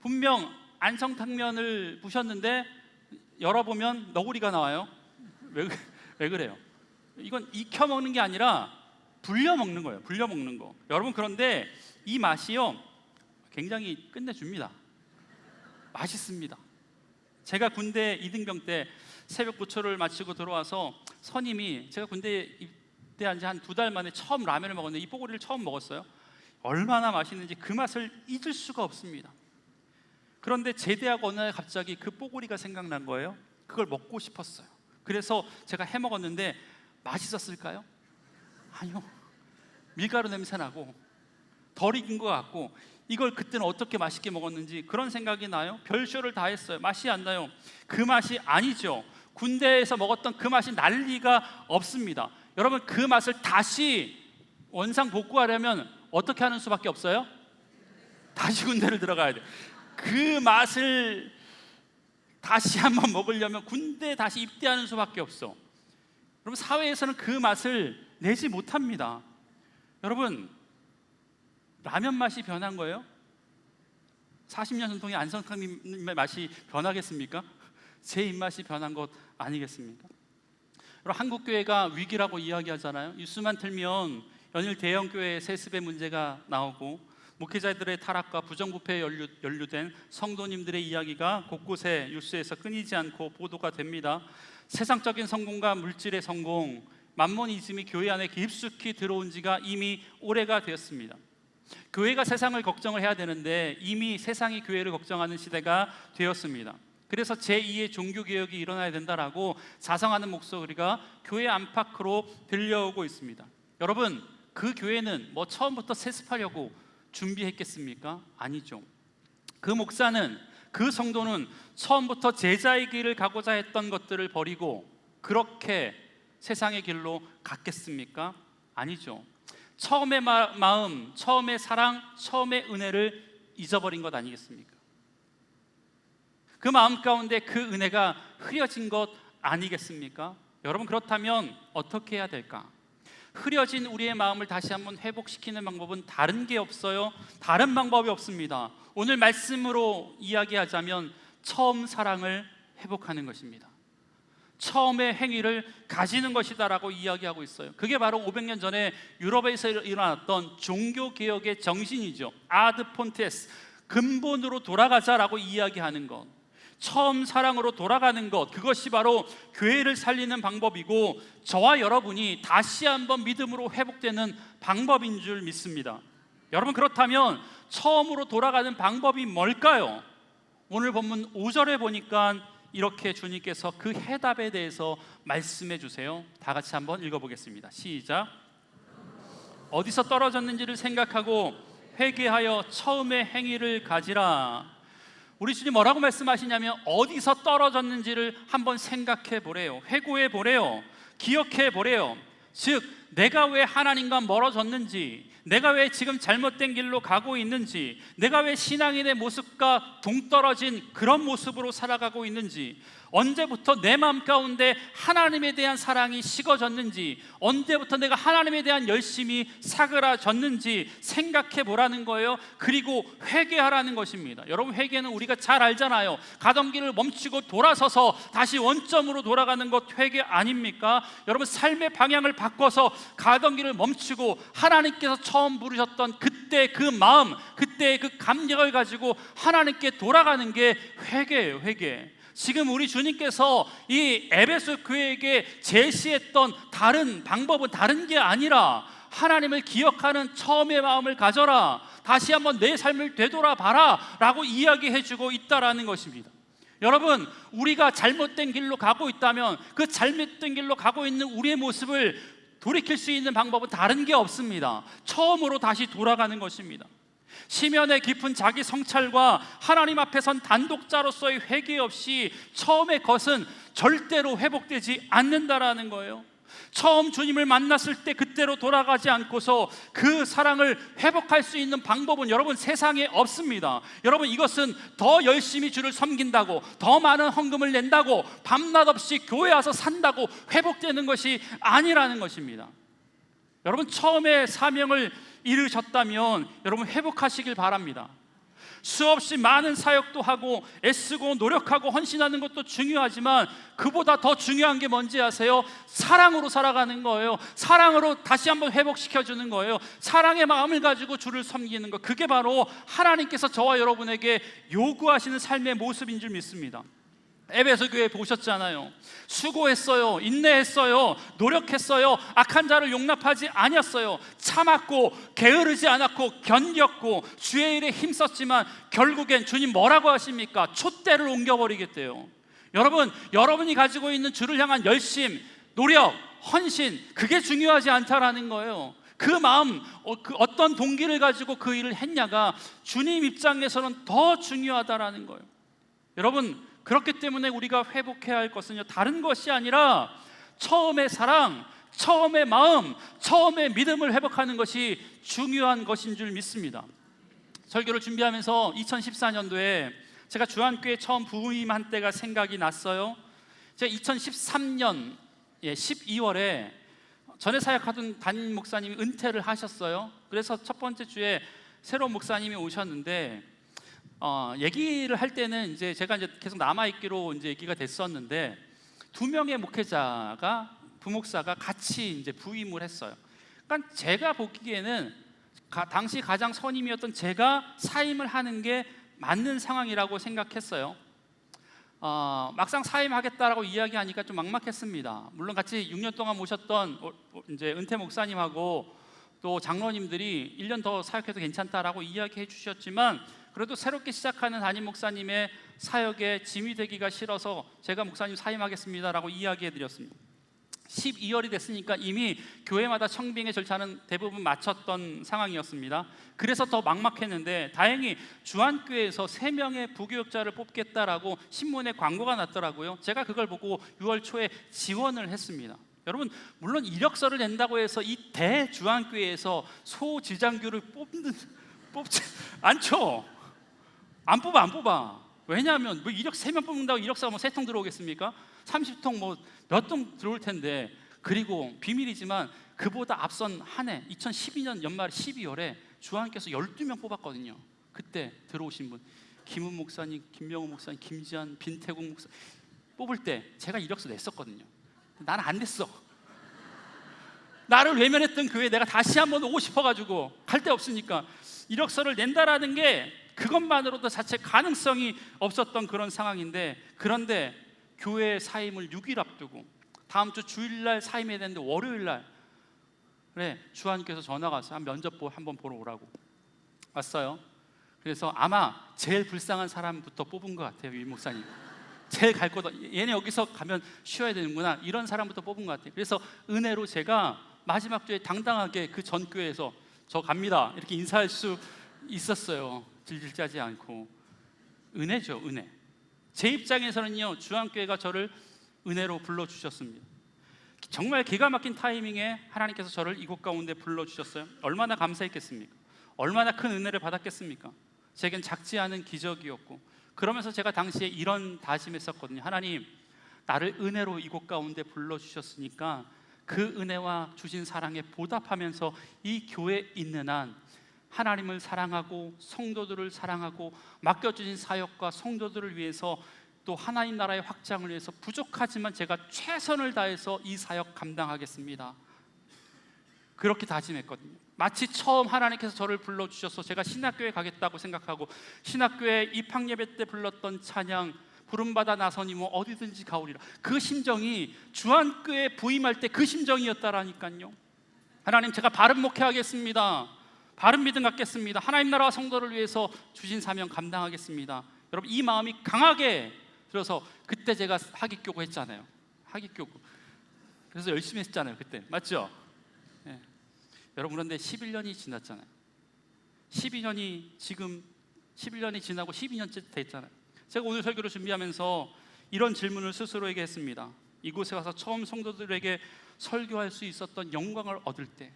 분명 안성탕면을 부셨는데 열어보면 너구리가 나와요. 왜 그래요? 이건 익혀 먹는 게 아니라 불려 먹는 거예요. 불려 먹는 거. 여러분, 그런데 이 맛이요 굉장히 끝내줍니다. 맛있습니다. 제가 군대 이등병 때 새벽 구초를 마치고 들어와서 선임이, 제가 군대에 입대한 지 한 2달 만에 처음 라면을 먹었는데 이 뽀글이를 처음 먹었어요. 얼마나 맛있는지 그 맛을 잊을 수가 없습니다. 그런데 제대하고 어느 날 갑자기 그 뽀글이가 생각난 거예요. 그걸 먹고 싶었어요. 그래서 제가 해 먹었는데 맛있었을까요? 아니요. 밀가루 냄새 나고 덜 익은 것 같고, 이걸 그때는 어떻게 맛있게 먹었는지 그런 생각이 나요. 별쇼를 다 했어요. 맛이 안 나요. 그 맛이 아니죠. 군대에서 먹었던 그 맛이 날 리가 없습니다. 여러분, 그 맛을 다시 원상 복구하려면 어떻게 하는 수밖에 없어요? 다시 군대를 들어가야 돼. 그 맛을 다시 한번 먹으려면 군대에 다시 입대하는 수밖에 없어. 여러분, 사회에서는 그 맛을 내지 못합니다. 여러분, 라면 맛이 변한 거예요? 40년 전통의 안성탕면의 맛이 변하겠습니까? 제 입맛이 변한 것 아니겠습니까? 여러분, 한국 교회가 위기라고 이야기하잖아요. 뉴스만 틀면 연일 대형 교회 세습의 문제가 나오고, 목회자들의 타락과 부정부패에 연루된 성도님들의 이야기가 곳곳에 뉴스에서 끊이지 않고 보도가 됩니다. 세상적인 성공과 물질의 성공, 만모니즘이 교회 안에 깊숙이 들어온 지가 이미 오래가 되었습니다. 교회가 세상을 걱정을 해야 되는데 이미 세상이 교회를 걱정하는 시대가 되었습니다. 그래서 제2의 종교개혁이 일어나야 된다라고 자성하는 목소리가 교회 안팎으로 들려오고 있습니다. 여러분, 그 교회는 뭐 처음부터 세습하려고 준비했겠습니까? 아니죠. 그 목사는, 그 성도는 처음부터 제자의 길을 가고자 했던 것들을 버리고 그렇게 세상의 길로 갔겠습니까? 아니죠. 처음의 마음, 처음의 사랑, 처음의 은혜를 잊어버린 것 아니겠습니까? 그 마음 가운데 그 은혜가 흐려진 것 아니겠습니까? 여러분, 그렇다면 어떻게 해야 될까? 흐려진 우리의 마음을 다시 한번 회복시키는 방법은 다른 게 없어요. 다른 방법이 없습니다. 오늘 말씀으로 이야기하자면 처음 사랑을 회복하는 것입니다. 처음의 행위를 가지는 것이다라고 이야기하고 있어요. 그게 바로 500년 전에 유럽에서 일어났던 종교개혁의 정신이죠. 아드 폰테스, 근본으로 돌아가자라고 이야기하는 것, 처음 사랑으로 돌아가는 것, 그것이 바로 교회를 살리는 방법이고 저와 여러분이 다시 한번 믿음으로 회복되는 방법인 줄 믿습니다. 여러분, 그렇다면 처음으로 돌아가는 방법이 뭘까요? 오늘 본문 5절에 보니까 이렇게 주님께서 그 해답에 대해서 말씀해 주세요. 다 같이 한번 읽어보겠습니다. 시작. 어디서 떨어졌는지를 생각하고 회개하여 처음의 행위를 가지라. 우리 주님 뭐라고 말씀하시냐면 어디서 떨어졌는지를 한번 생각해 보래요. 회고해 보래요. 기억해 보래요. 즉 내가 왜 하나님과 멀어졌는지, 내가 왜 지금 잘못된 길로 가고 있는지, 내가 왜 신앙인의 모습과 동떨어진 그런 모습으로 살아가고 있는지, 언제부터 내 마음 가운데 하나님에 대한 사랑이 식어졌는지, 언제부터 내가 하나님에 대한 열심이 사그라졌는지 생각해 보라는 거예요. 그리고 회개하라는 것입니다. 여러분, 회개는 우리가 잘 알잖아요. 가던 길을 멈추고 돌아서서 다시 원점으로 돌아가는 것 회개 아닙니까? 여러분, 삶의 방향을 바꿔서 가던 길을 멈추고 하나님께서 처음 부르셨던 그때 그 마음, 그때 그 감격을 가지고 하나님께 돌아가는 게 회개예요. 회개. 지금 우리 주님께서 이 에베소 교회에게 제시했던 다른 방법은 다른 게 아니라 하나님을 기억하는 처음의 마음을 가져라, 다시 한번 내 삶을 되돌아봐라 라고 이야기해주고 있다라는 것입니다. 여러분, 우리가 잘못된 길로 가고 있다면 그 잘못된 길로 가고 있는 우리의 모습을 돌이킬 수 있는 방법은 다른 게 없습니다. 처음으로 다시 돌아가는 것입니다. 심연의 깊은 자기 성찰과 하나님 앞에 선 단독자로서의 회개 없이 처음의 것은 절대로 회복되지 않는다라는 거예요. 처음 주님을 만났을 때 그때로 돌아가지 않고서 그 사랑을 회복할 수 있는 방법은 여러분 세상에 없습니다. 여러분, 이것은 더 열심히 주를 섬긴다고, 더 많은 헌금을 낸다고, 밤낮 없이 교회 와서 산다고 회복되는 것이 아니라는 것입니다. 여러분, 처음에 사명을 이루셨다면 여러분 회복하시길 바랍니다. 수없이 많은 사역도 하고 애쓰고 노력하고 헌신하는 것도 중요하지만 그보다 더 중요한 게 뭔지 아세요? 사랑으로 살아가는 거예요. 사랑으로 다시 한번 회복시켜주는 거예요. 사랑의 마음을 가지고 주를 섬기는 것, 그게 바로 하나님께서 저와 여러분에게 요구하시는 삶의 모습인 줄 믿습니다. 에베소 교회 보셨잖아요. 수고했어요. 인내했어요. 노력했어요. 악한 자를 용납하지 아니었어요. 참았고 게으르지 않았고 견뎠고 주의 일에 힘썼지만 결국엔 주님 뭐라고 하십니까? 촛대를 옮겨버리겠대요. 여러분, 여러분이 가지고 있는 주를 향한 열심, 노력, 헌신, 그게 중요하지 않다라는 거예요. 그 마음, 그 어떤 동기를 가지고 그 일을 했냐가 주님 입장에서는 더 중요하다라는 거예요. 여러분, 그렇기 때문에 우리가 회복해야 할 것은요, 다른 것이 아니라 처음의 사랑, 처음의 마음, 처음의 믿음을 회복하는 것이 중요한 것인 줄 믿습니다. 설교를 준비하면서 2014년도에 제가 주한교회 처음 부임한 때가 생각이 났어요. 제가 2013년 12월에 전에 사역하던 담임 목사님이 은퇴를 하셨어요. 그래서 첫 번째 주에 새로운 목사님이 오셨는데 얘기를 할 때는 이제 제가 이제 계속 남아 있기로 이제 얘기가 됐었는데 두 명의 목회자가 부목사가 같이 이제 부임을 했어요. 그러니까 제가 보기에는 당시 가장 선임이었던 제가 사임을 하는 게 맞는 상황이라고 생각했어요. 막상 사임하겠다라고 이야기하니까 좀 막막했습니다. 물론 같이 6년 동안 모셨던 이제 은퇴 목사님하고 또 장로님들이 1년 더 사역해도 괜찮다라고 이야기해 주셨지만, 그래도 새롭게 시작하는 담임 목사님의 사역에 짐이 되기가 싫어서 제가 목사님 사임하겠습니다라고 이야기해 드렸습니다. 12월이 됐으니까 이미 교회마다 청빙의 절차는 대부분 마쳤던 상황이었습니다. 그래서 더 막막했는데, 다행히 주안교회에서 3명의 부교역자를 뽑겠다라고 신문에 광고가 났더라고요. 제가 그걸 보고 6월 초에 지원을 했습니다. 여러분, 물론 이력서를 낸다고 해서 이 대주안교회에서 소지장교를 뽑지 않죠. 안 뽑아. 왜냐하면 뭐 이력 3명 뽑는다고 이력서가 뭐 3통 들어오겠습니까? 30통 뭐 몇 통 들어올 텐데. 그리고 비밀이지만 그보다 앞선 한 해 2012년 연말 12월에 주안께서 12명 뽑았거든요. 그때 들어오신 분 김은 목사님, 김명호 목사님, 김지한, 빈태국 목사 뽑을 때 제가 이력서 냈었거든요. 나는 안 됐어. 나를 외면했던 교회에 내가 다시 한번 오고 싶어가지고 갈 데 없으니까 이력서를 낸다라는 게 그것만으로도 자체 가능성이 없었던 그런 상황인데, 그런데 교회 사임을 6일 앞두고 다음 주 주일날 사임해야 되는데 월요일날 그래 주안께서 전화가 와서 면접 한번 보러 오라고 왔어요. 그래서 아마 제일 불쌍한 사람부터 뽑은 것 같아요. 이 목사님 제일 갈 거다, 얘네 여기서 가면 쉬어야 되는구나, 이런 사람부터 뽑은 것 같아요. 그래서 은혜로 제가 마지막 주에 당당하게 그 전 교회에서 저 갑니다 이렇게 인사할 수 있었어요. 질질 짜지 않고. 은혜죠, 은혜. 제 입장에서는요, 주안교회가 저를 은혜로 불러주셨습니다. 정말 기가 막힌 타이밍에 하나님께서 저를 이곳 가운데 불러주셨어요. 얼마나 감사했겠습니까? 얼마나 큰 은혜를 받았겠습니까? 제겐 작지 않은 기적이었고, 그러면서 제가 당시에 이런 다짐했었거든요. 하나님, 나를 은혜로 이곳 가운데 불러주셨으니까 그 은혜와 주신 사랑에 보답하면서 이 교회에 있는 한 하나님을 사랑하고 성도들을 사랑하고 맡겨주신 사역과 성도들을 위해서 또 하나님 나라의 확장을 위해서 부족하지만 제가 최선을 다해서 이 사역 감당하겠습니다. 그렇게 다짐했거든요. 마치 처음 하나님께서 저를 불러주셔서 제가 신학교에 가겠다고 생각하고 신학교에 입학예배 때 불렀던 찬양 부름받아 나서니 뭐 어디든지 가오리라, 그 심정이 주안교회 부임할 때 그 심정이었다라니까요. 하나님, 제가 바른 목회하겠습니다. 바른 믿음 갖겠습니다. 하나님 나라와 성도를 위해서 주신 사명 감당하겠습니다. 여러분, 이 마음이 강하게 들어서 그때 제가 하기교구 했잖아요. 하기교구. 그래서 열심히 했잖아요. 그때 맞죠? 네. 여러분, 그런데 11년이 지났잖아요. 11년이 지나고 12년째 됐잖아요. 제가 오늘 설교를 준비하면서 이런 질문을 스스로에게 했습니다. 이곳에 와서 처음 성도들에게 설교할 수 있었던 영광을 얻을 때,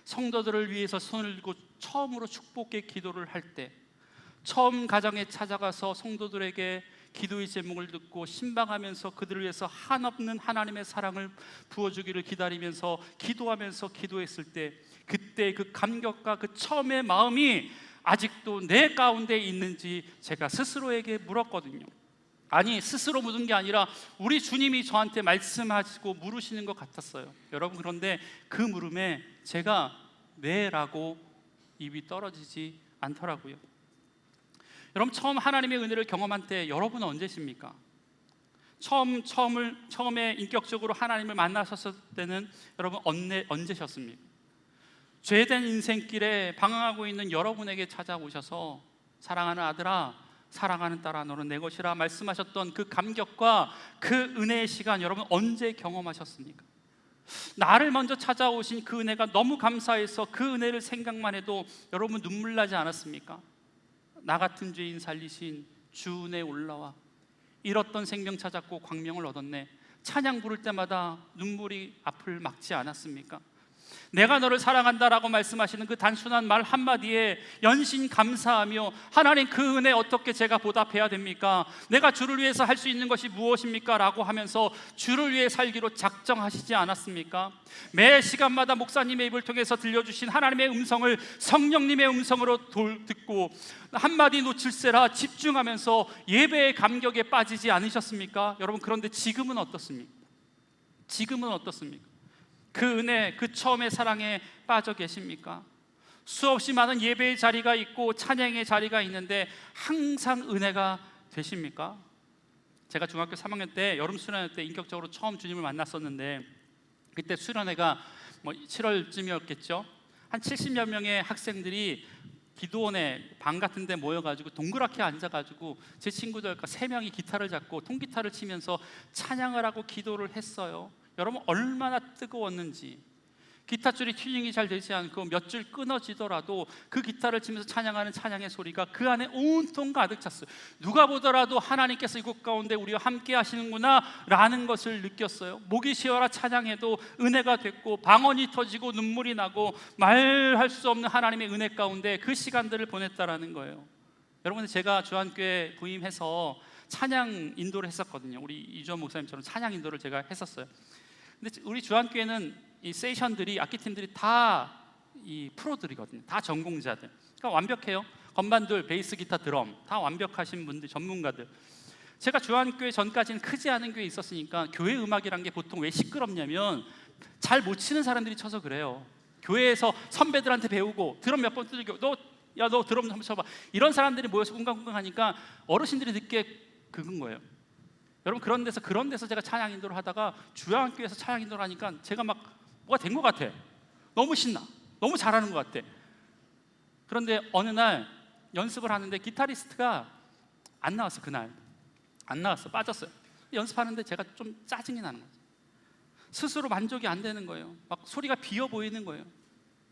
성도들을 위해서 손을 들고 처음으로 축복의 기도를 할 때, 처음 가정에 찾아가서 성도들에게 기도의 제목을 듣고 신방하면서 그들을 위해서 한없는 하나님의 사랑을 부어주기를 기다리면서 기도하면서 기도했을 때, 그때 그 감격과 그 처음의 마음이 아직도 내 가운데 있는지 제가 스스로에게 물었거든요. 아니, 스스로 묻은 게 아니라 우리 주님이 저한테 말씀하시고 물으시는 것 같았어요. 여러분, 그런데 그 물음에 제가 네라고 입이 떨어지지 않더라고요. 여러분, 처음 하나님의 은혜를 경험한 때 여러분은 언제십니까? 처음에 인격적으로 하나님을 만나셨을 때는 여러분 언제셨습니까? 죄된 인생길에 방황하고 있는 여러분에게 찾아오셔서 사랑하는 아들아, 사랑하는 딸아, 너는 내 것이라 말씀하셨던 그 감격과 그 은혜의 시간 여러분 언제 경험하셨습니까? 나를 먼저 찾아오신 그 은혜가 너무 감사해서 그 은혜를 생각만 해도 여러분 눈물 나지 않았습니까? 나 같은 죄인 살리신 주 은혜 올라와 잃었던 생명 찾았고 광명을 얻었네. 찬양 부를 때마다 눈물이 앞을 막지 않았습니까? 내가 너를 사랑한다라고 말씀하시는 그 단순한 말 한마디에 연신 감사하며 하나님, 그 은혜 어떻게 제가 보답해야 됩니까? 내가 주를 위해서 할 수 있는 것이 무엇입니까? 라고 하면서 주를 위해 살기로 작정하시지 않았습니까? 매 시간마다 목사님의 입을 통해서 들려주신 하나님의 음성을 성령님의 음성으로 듣고 한마디 놓칠세라 집중하면서 예배의 감격에 빠지지 않으셨습니까? 여러분, 그런데 지금은 어떻습니까? 지금은 어떻습니까? 그 은혜, 그 처음의 사랑에 빠져 계십니까? 수없이 많은 예배의 자리가 있고 찬양의 자리가 있는데 항상 은혜가 되십니까? 제가 중학교 3학년 때 여름 수련회 때 인격적으로 처음 주님을 만났었는데, 그때 수련회가 7월쯤이었겠죠. 한 70여 명의 학생들이 기도원에 방 같은 데 모여가지고 동그랗게 앉아가지고 제 친구들과 3명이 기타를 잡고 통기타를 치면서 찬양을 하고 기도를 했어요. 여러분 얼마나 뜨거웠는지. 기타줄이 튜닝이 잘 되지 않고 몇 줄 끊어지더라도 그 기타를 치면서 찬양하는 찬양의 소리가 그 안에 온통 가득 찼어요. 누가 보더라도 하나님께서 이곳 가운데 우리와 함께 하시는구나 라는 것을 느꼈어요. 목이 쉬어라 찬양해도 은혜가 됐고, 방언이 터지고 눈물이 나고 말할 수 없는 하나님의 은혜 가운데 그 시간들을 보냈다라는 거예요. 여러분, 제가 주한교회 부임해서 찬양 인도를 했었거든요. 우리 이주원 목사님처럼 찬양 인도를 제가 했었어요. 근데 우리 주한교회는 이 세션들이, 악기팀들이 다 이 프로들이거든요. 다 전공자들. 그러니까 완벽해요. 건반들, 베이스, 기타, 드럼 다 완벽하신 분들, 전문가들. 제가 주한교회 전까지는 크지 않은 교회에 있었으니까 교회 음악이란 게 보통 왜 시끄럽냐면 잘 못 치는 사람들이 쳐서 그래요. 교회에서 선배들한테 배우고 드럼 몇 번 두들겨, 너 드럼 한번 쳐봐, 이런 사람들이 모여서 꿍강꿍강 하니까 어르신들이 늦게 긁은 거예요. 여러분, 그런 데서 제가 찬양 인도를 하다가 주한교회에서 찬양 인도를 하니까 제가 막 뭐가 된 것 같아. 너무 신나. 너무 잘하는 것 같아. 그런데 어느 날 연습을 하는데 기타리스트가 안 나왔어. 그날 안 나왔어. 빠졌어요. 연습하는데 제가 좀 짜증이 나는 거죠. 스스로 만족이 안 되는 거예요. 막 소리가 비어 보이는 거예요.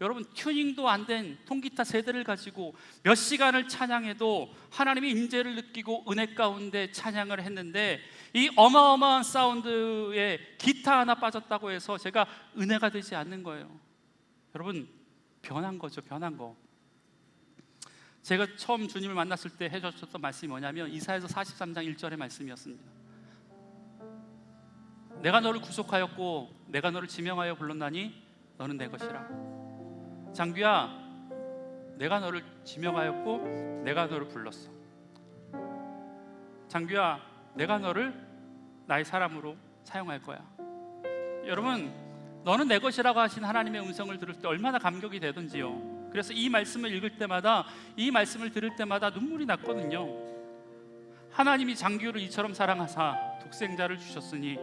여러분, 튜닝도 안 된 통기타 3대를 가지고 몇 시간을 찬양해도 하나님의 임재를 느끼고 은혜 가운데 찬양을 했는데, 이 어마어마한 사운드에 기타 하나 빠졌다고 해서 제가 은혜가 되지 않는 거예요. 여러분, 변한 거죠. 변한 거. 제가 처음 주님을 만났을 때 해주셨던 말씀이 뭐냐면 이사야서 43장 1절의 말씀이었습니다. 내가 너를 구속하였고 내가 너를 지명하여 불렀나니 너는 내 것이라. 장규야, 내가 너를 지명하였고 내가 너를 불렀어. 장규야, 내가 너를 나의 사람으로 사용할 거야. 여러분, 너는 내 것이라고 하신 하나님의 음성을 들을 때 얼마나 감격이 되던지요. 그래서 이 말씀을 읽을 때마다, 이 말씀을 들을 때마다 눈물이 났거든요. 하나님이 장규를 이처럼 사랑하사 독생자를 주셨으니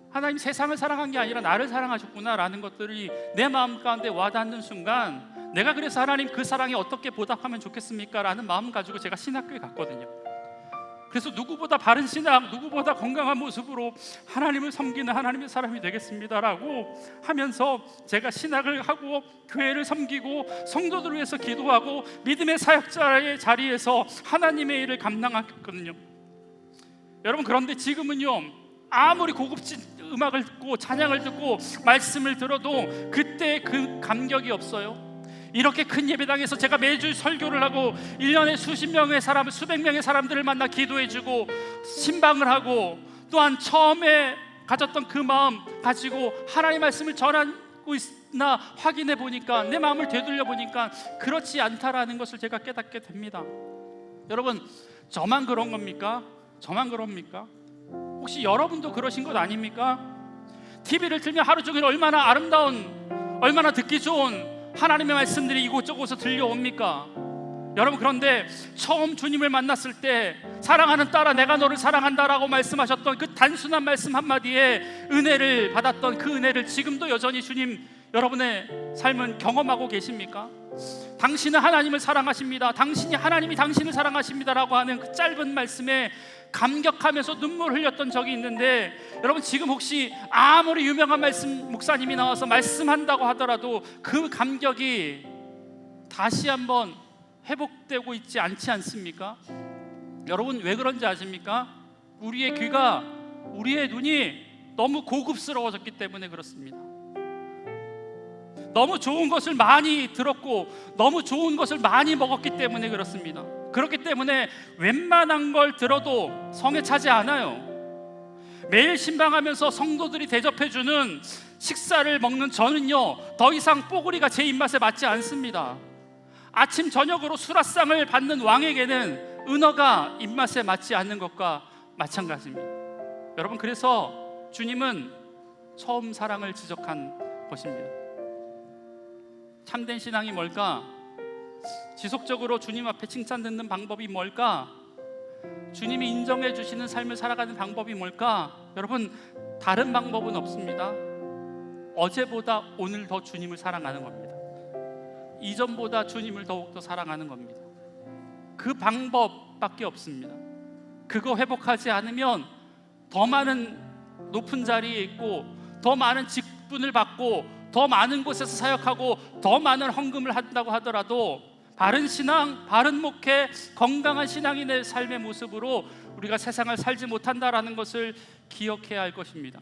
하나님 세상을 사랑한 게 아니라 나를 사랑하셨구나라는 것들이 내 마음 가운데 와닿는 순간, 내가 그래서 하나님 그 사랑에 어떻게 보답하면 좋겠습니까? 라는 마음 가지고 제가 신학교에 갔거든요. 그래서 누구보다 바른 신앙, 누구보다 건강한 모습으로 하나님을 섬기는 하나님의 사람이 되겠습니다라고 하면서 제가 신학을 하고 교회를 섬기고 성도들을 위해서 기도하고 믿음의 사역자의 자리에서 하나님의 일을 감당했거든요. 여러분, 그런데 지금은요, 아무리 고급진 음악을 듣고 찬양을 듣고 말씀을 들어도 그때 그 감격이 없어요. 이렇게 큰 예배당에서 제가 매주 설교를 하고 1년에 수십 명의 사람, 수백 명의 사람들을 만나 기도해주고 신방을 하고, 또한 처음에 가졌던 그 마음 가지고 하나님의 말씀을 전하고 있나 확인해 보니까, 내 마음을 되돌려 보니까 그렇지 않다라는 것을 제가 깨닫게 됩니다. 여러분, 저만 그런 겁니까? 저만 그럽니까? 혹시 여러분도 그러신 것 아닙니까? TV를 틀면 하루 종일 얼마나 아름다운, 얼마나 듣기 좋은 하나님의 말씀들이 이곳저곳에서 들려옵니까? 여러분, 그런데 처음 주님을 만났을 때 사랑하는 딸아 내가 너를 사랑한다라고 말씀하셨던 그 단순한 말씀 한마디에 은혜를 받았던 그 은혜를 지금도 여전히 주님 여러분의 삶은 경험하고 계십니까? 당신은 하나님을 사랑하십니다, 당신이 하나님이 당신을 사랑하십니다라고 하는 그 짧은 말씀에 감격하면서 눈물 흘렸던 적이 있는데, 여러분 지금 혹시 아무리 유명한 말씀 목사님이 나와서 말씀한다고 하더라도 그 감격이 다시 한번 회복되고 있지 않지 않습니까? 여러분, 왜 그런지 아십니까? 우리의 귀가, 우리의 눈이 너무 고급스러워졌기 때문에 그렇습니다. 너무 좋은 것을 많이 들었고 너무 좋은 것을 많이 먹었기 때문에 그렇습니다. 그렇기 때문에 웬만한 걸 들어도 성에 차지 않아요. 매일 신방하면서 성도들이 대접해주는 식사를 먹는 저는요, 더 이상 뽀글이가 제 입맛에 맞지 않습니다. 아침 저녁으로 수라상을 받는 왕에게는 은어가 입맛에 맞지 않는 것과 마찬가지입니다. 여러분, 그래서 주님은 처음 사랑을 지적한 것입니다. 참된 신앙이 뭘까? 지속적으로 주님 앞에 칭찬 듣는 방법이 뭘까? 주님이 인정해 주시는 삶을 살아가는 방법이 뭘까? 여러분, 다른 방법은 없습니다. 어제보다 오늘 더 주님을 사랑하는 겁니다. 이전보다 주님을 더욱더 사랑하는 겁니다. 그 방법밖에 없습니다. 그거 회복하지 않으면 더 많은 높은 자리에 있고, 더 많은 직분을 받고, 더 많은 곳에서 사역하고, 더 많은 헌금을 한다고 하더라도 바른 신앙, 바른 목회, 건강한 신앙인의 삶의 모습으로 우리가 세상을 살지 못한다라는 것을 기억해야 할 것입니다.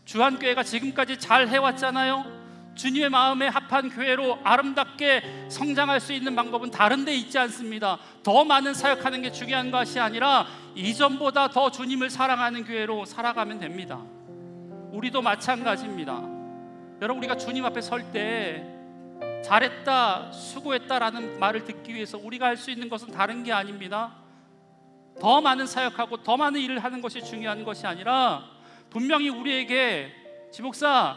주한교회가 지금까지 잘 해왔잖아요. 주님의 마음에 합한 교회로 아름답게 성장할 수 있는 방법은 다른 데 있지 않습니다. 더 많은 사역하는 게 중요한 것이 아니라 이전보다 더 주님을 사랑하는 교회로 살아가면 됩니다. 우리도 마찬가지입니다. 여러분, 우리가 주님 앞에 설 때 잘했다, 수고했다라는 말을 듣기 위해서 우리가 할 수 있는 것은 다른 게 아닙니다. 더 많은 사역하고 더 많은 일을 하는 것이 중요한 것이 아니라, 분명히 우리에게 지목사,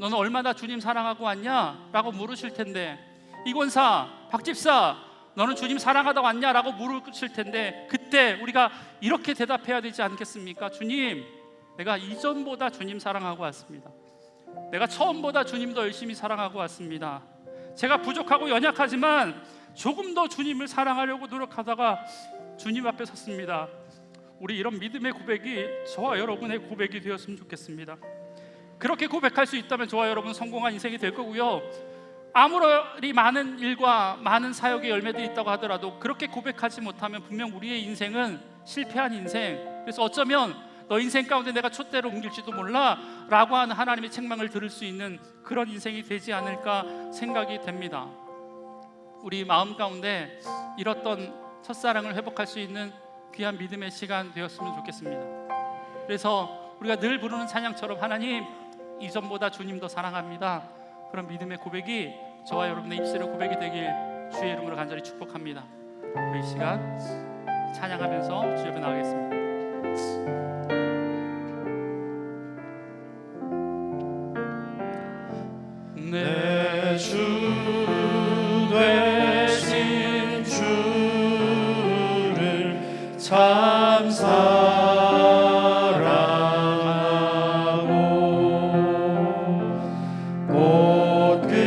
너는 얼마나 주님 사랑하고 왔냐? 라고 물으실 텐데, 이권사, 박집사, 너는 주님 사랑하다 왔냐? 라고 물으실 텐데, 그때 우리가 이렇게 대답해야 되지 않겠습니까? 주님, 내가 이전보다 주님 사랑하고 왔습니다. 내가 처음보다 주님 더 열심히 사랑하고 왔습니다. 제가 부족하고 연약하지만 조금 더 주님을 사랑하려고 노력하다가 주님 앞에 섰습니다. 우리 이런 믿음의 고백이 저와 여러분의 고백이 되었으면 좋겠습니다. 그렇게 고백할 수 있다면 저와 여러분 성공한 인생이 될 거고요. 아무리 많은 일과 많은 사역의 열매들이 있다고 하더라도 그렇게 고백하지 못하면 분명 우리의 인생은 실패한 인생, 그래서 어쩌면 너 인생 가운데 내가 촛대를 옮길지도 몰라 라고 하는 하나님의 책망을 들을 수 있는 그런 인생이 되지 않을까 생각이 됩니다. 우리 마음 가운데 잃었던 첫사랑을 회복할 수 있는 귀한 믿음의 시간 되었으면 좋겠습니다. 그래서 우리가 늘 부르는 찬양처럼, 하나님, 이전보다 주님 더 사랑합니다, 그런 믿음의 고백이 저와 여러분의 입술의 고백이 되길 주의 이름으로 간절히 축복합니다. 우리 이 시간 찬양하면서 주 옆에 나가겠습니다. 내 주 되신 주를 참 사랑하고 곧 그에게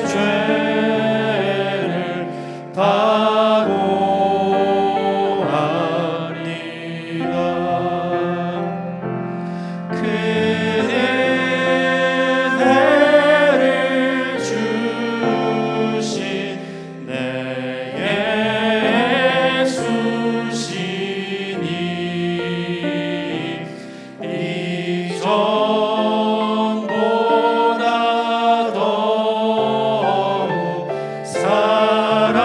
죄를 다고하리라. 은혜를 주신 내 예수시니 이전보다 더욱 사랑하고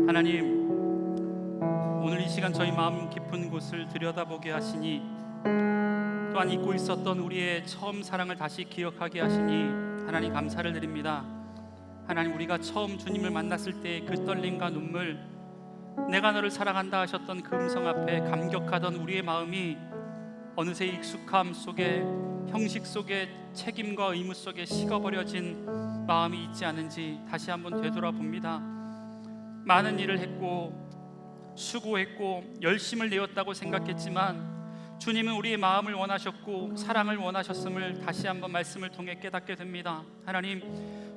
하나님, 오늘 이 시간 저희 마음 깊은 곳을 들여다보게 하시니, 또한 잊고 있었던 우리의 처음 사랑을 다시 기억하게 하시니 하나님 감사를 드립니다. 하나님, 우리가 처음 주님을 만났을 때의 그 떨림과 눈물, 내가 너를 사랑한다 하셨던 그 음성 앞에 감격하던 우리의 마음이 어느새 익숙함 속에, 형식 속에, 책임과 의무 속에 식어버려진 마음이 있지 않은지 다시 한번 되돌아봅니다. 많은 일을 했고 수고했고 열심을 내었다고 생각했지만 주님은 우리의 마음을 원하셨고 사랑을 원하셨음을 다시 한번 말씀을 통해 깨닫게 됩니다. 하나님,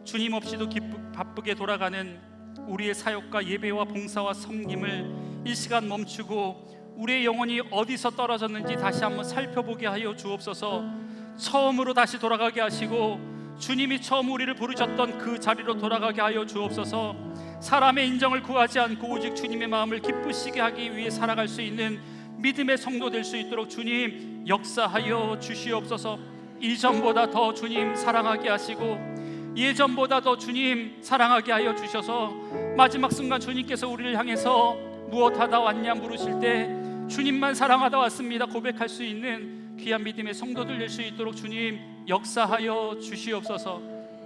주님 없이도 바쁘게 돌아가는 우리의 사역과 예배와 봉사와 섬김을 이 시간 멈추고 우리의 영혼이 어디서 떨어졌는지 다시 한번 살펴보게 하여 주옵소서. 처음으로 다시 돌아가게 하시고 주님이 처음 우리를 부르셨던 그 자리로 돌아가게 하여 주옵소서. 사람의 인정을 구하지 않고 오직 주님의 마음을 기쁘시게 하기 위해 살아갈 수 있는 믿음의 성도 될 수 있도록 주님 역사하여 주시옵소서. 이전보다 더 주님 사랑하게 하시고 예전보다 더 주님 사랑하게 하여 주셔서 마지막 순간 주님께서 우리를 향해서 무엇하다 왔냐 물으실 때 주님만 사랑하다 왔습니다 고백할 수 있는 귀한 믿음의 성도들 될 수 있도록 주님 역사하여 주시옵소서.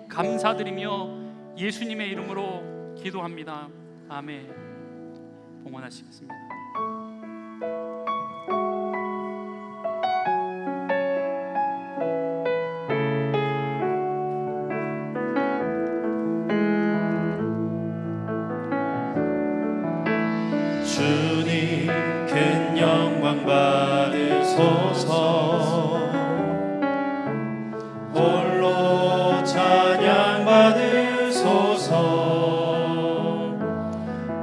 감사드리며 예수님의 이름으로 기도합니다. 아멘. 봉헌하시겠습니다. 주님 큰 영광 받으소서. 홀로 찬양 받으소서.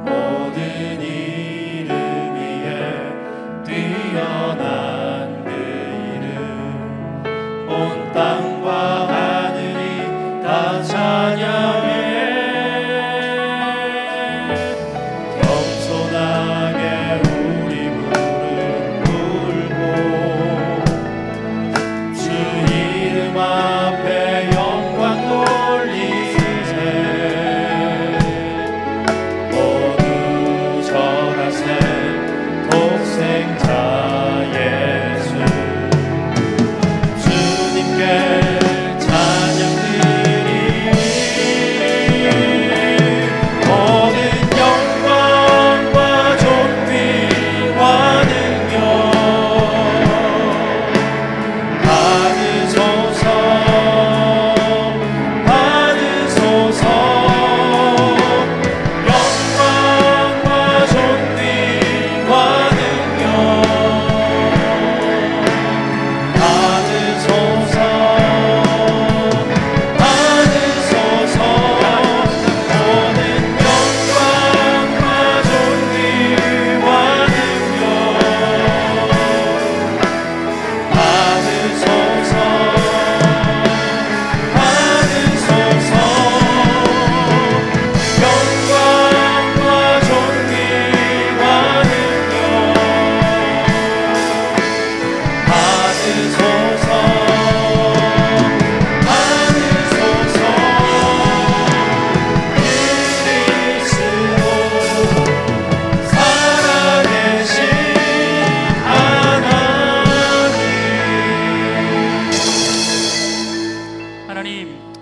모든 이름 위에 뛰어난 그 이름 온 땅과 하늘이 다 찬양해.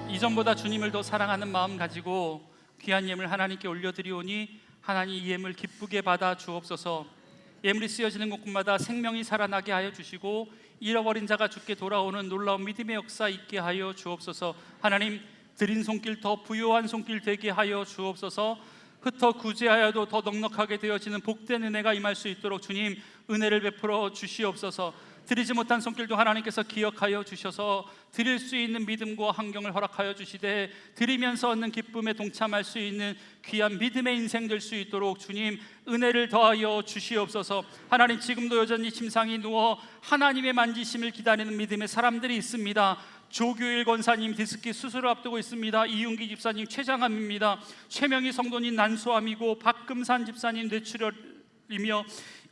이전보다 주님을 더 사랑하는 마음 가지고 귀한 예물 하나님께 올려드리오니 하나님 이 예물 기쁘게 받아 주옵소서. 예물이 쓰여지는 곳마다 생명이 살아나게 하여 주시고 잃어버린 자가 주께 돌아오는 놀라운 믿음의 역사 있게 하여 주옵소서. 하나님, 드린 손길 더 부요한 손길 되게 하여 주옵소서. 흩어 구제하여도 더 넉넉하게 되어지는 복된 은혜가 임할 수 있도록 주님 은혜를 베풀어 주시옵소서. 드리지 못한 손길도 하나님께서 기억하여 주셔서 드릴 수 있는 믿음과 환경을 허락하여 주시되 드리면서 얻는 기쁨에 동참할 수 있는 귀한 믿음의 인생 될 수 있도록 주님 은혜를 더하여 주시옵소서. 하나님, 지금도 여전히 침상이 누워 하나님의 만지심을 기다리는 믿음의 사람들이 있습니다. 조규일 권사님 디스키 수술을 앞두고 있습니다. 이윤기 집사님 췌장암입니다. 최명희 성도님 난소암이고 박금산 집사님 뇌출혈 이며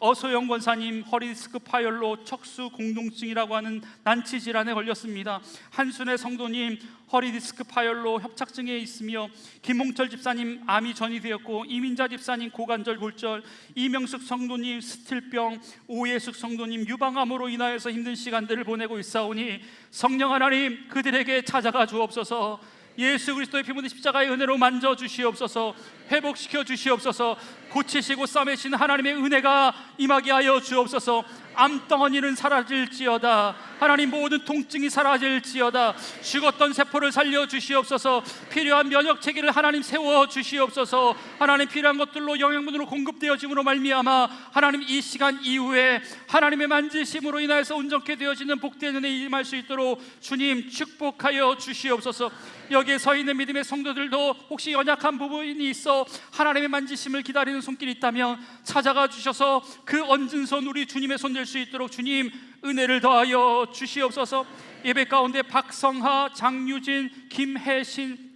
어소영 권사님 허리 디스크 파열로 척수 공동증이라고 하는 난치 질환에 걸렸습니다. 한순애 성도님 허리 디스크 파열로 협착증에 있으며 김홍철 집사님 암이 전이되었고 이민자 집사님 고관절 골절, 이명숙 성도님 스틸병, 오예숙 성도님 유방암으로 인하여서 힘든 시간들을 보내고 있사오니 성령 하나님 그들에게 찾아가 주옵소서. 예수 그리스도의 피 묻은 십자가의 은혜로 만져 주시옵소서. 회복시켜 주시옵소서. 고치시고 싸매신 하나님의 은혜가 임하게 하여 주옵소서. 암덩어리는 사라질지어다. 하나님 모든 통증이 사라질지어다. 죽었던 세포를 살려 주시옵소서. 필요한 면역 체계를 하나님 세워 주시옵소서. 하나님 필요한 것들로 영양분으로 공급되어짐으로 말미암아 하나님 이 시간 이후에 하나님의 만지심으로 인하여서 온전케 되어지는 복된 은혜에 임할 수 있도록 주님 축복하여 주시옵소서. 여기에 서 있는 믿음의 성도들도 혹시 연약한 부분이 있어 하나님의 만지심을 기다리는 손길이 있다면 찾아가 주셔서 그 얹은 손 우리 주님의 손 될 수 있도록 주님 은혜를 더하여 주시옵소서. 예배 가운데 박성하, 장유진, 김혜신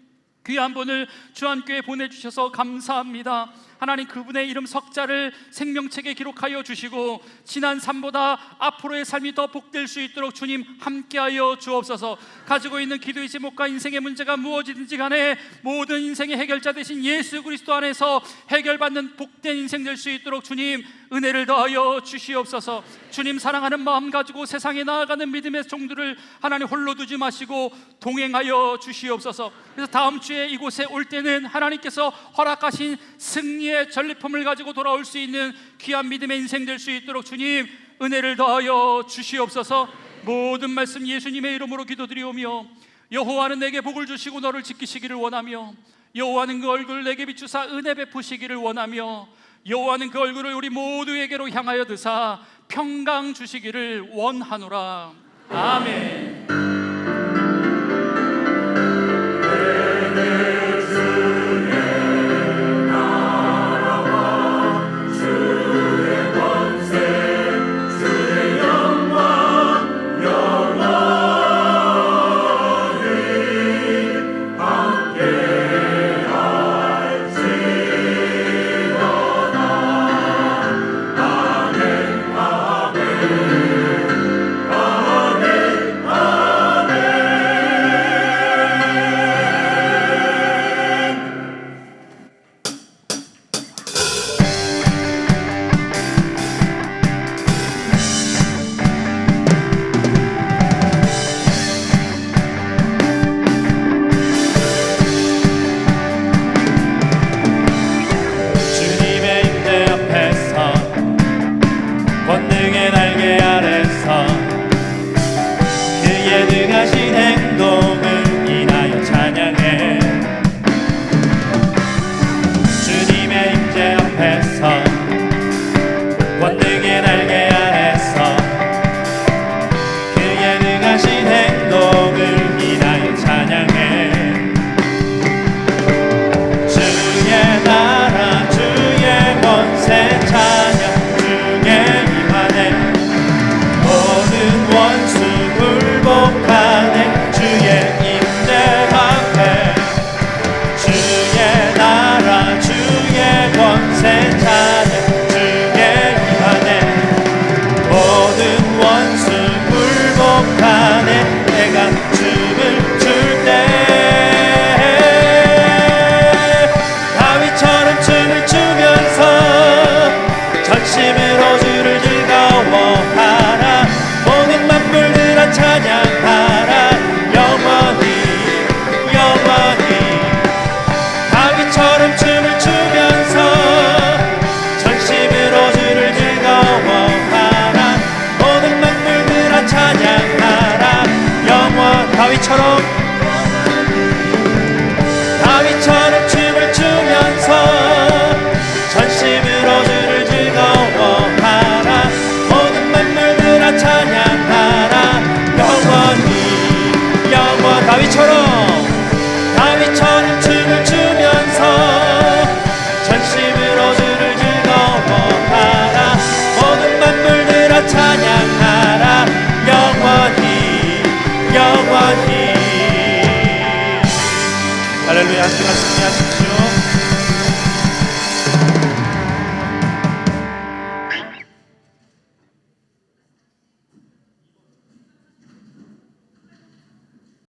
귀한 분을 주안교회에 보내주셔서 감사합니다. 하나님 그분의 이름 석자를 생명책에 기록하여 주시고 지난 삶보다 앞으로의 삶이 더 복될 수 있도록 주님 함께하여 주옵소서. 가지고 있는 기도의 제목과 인생의 문제가 무엇이든지 간에 모든 인생의 해결자 되신 예수 그리스도 안에서 해결받는 복된 인생 될 수 있도록 주님 은혜를 더하여 주시옵소서. 주님 사랑하는 마음 가지고 세상에 나아가는 믿음의 종들을 하나님 홀로 두지 마시고 동행하여 주시옵소서. 그래서 다음 주에 이곳에 올 때는 하나님께서 허락하신 승리의 전리품을 가지고 돌아올 수 있는 귀한 믿음의 인생 될 수 있도록 주님 은혜를 더하여 주시옵소서. 모든 말씀 예수님의 이름으로 기도드리오며 여호와는 내게 복을 주시고 너를 지키시기를 원하며 여호와는 그 얼굴을 내게 비추사 은혜 베푸시기를 원하며 여호와는 그 얼굴을 우리 모두에게로 향하여 드사 평강 주시기를 원하노라. 아멘.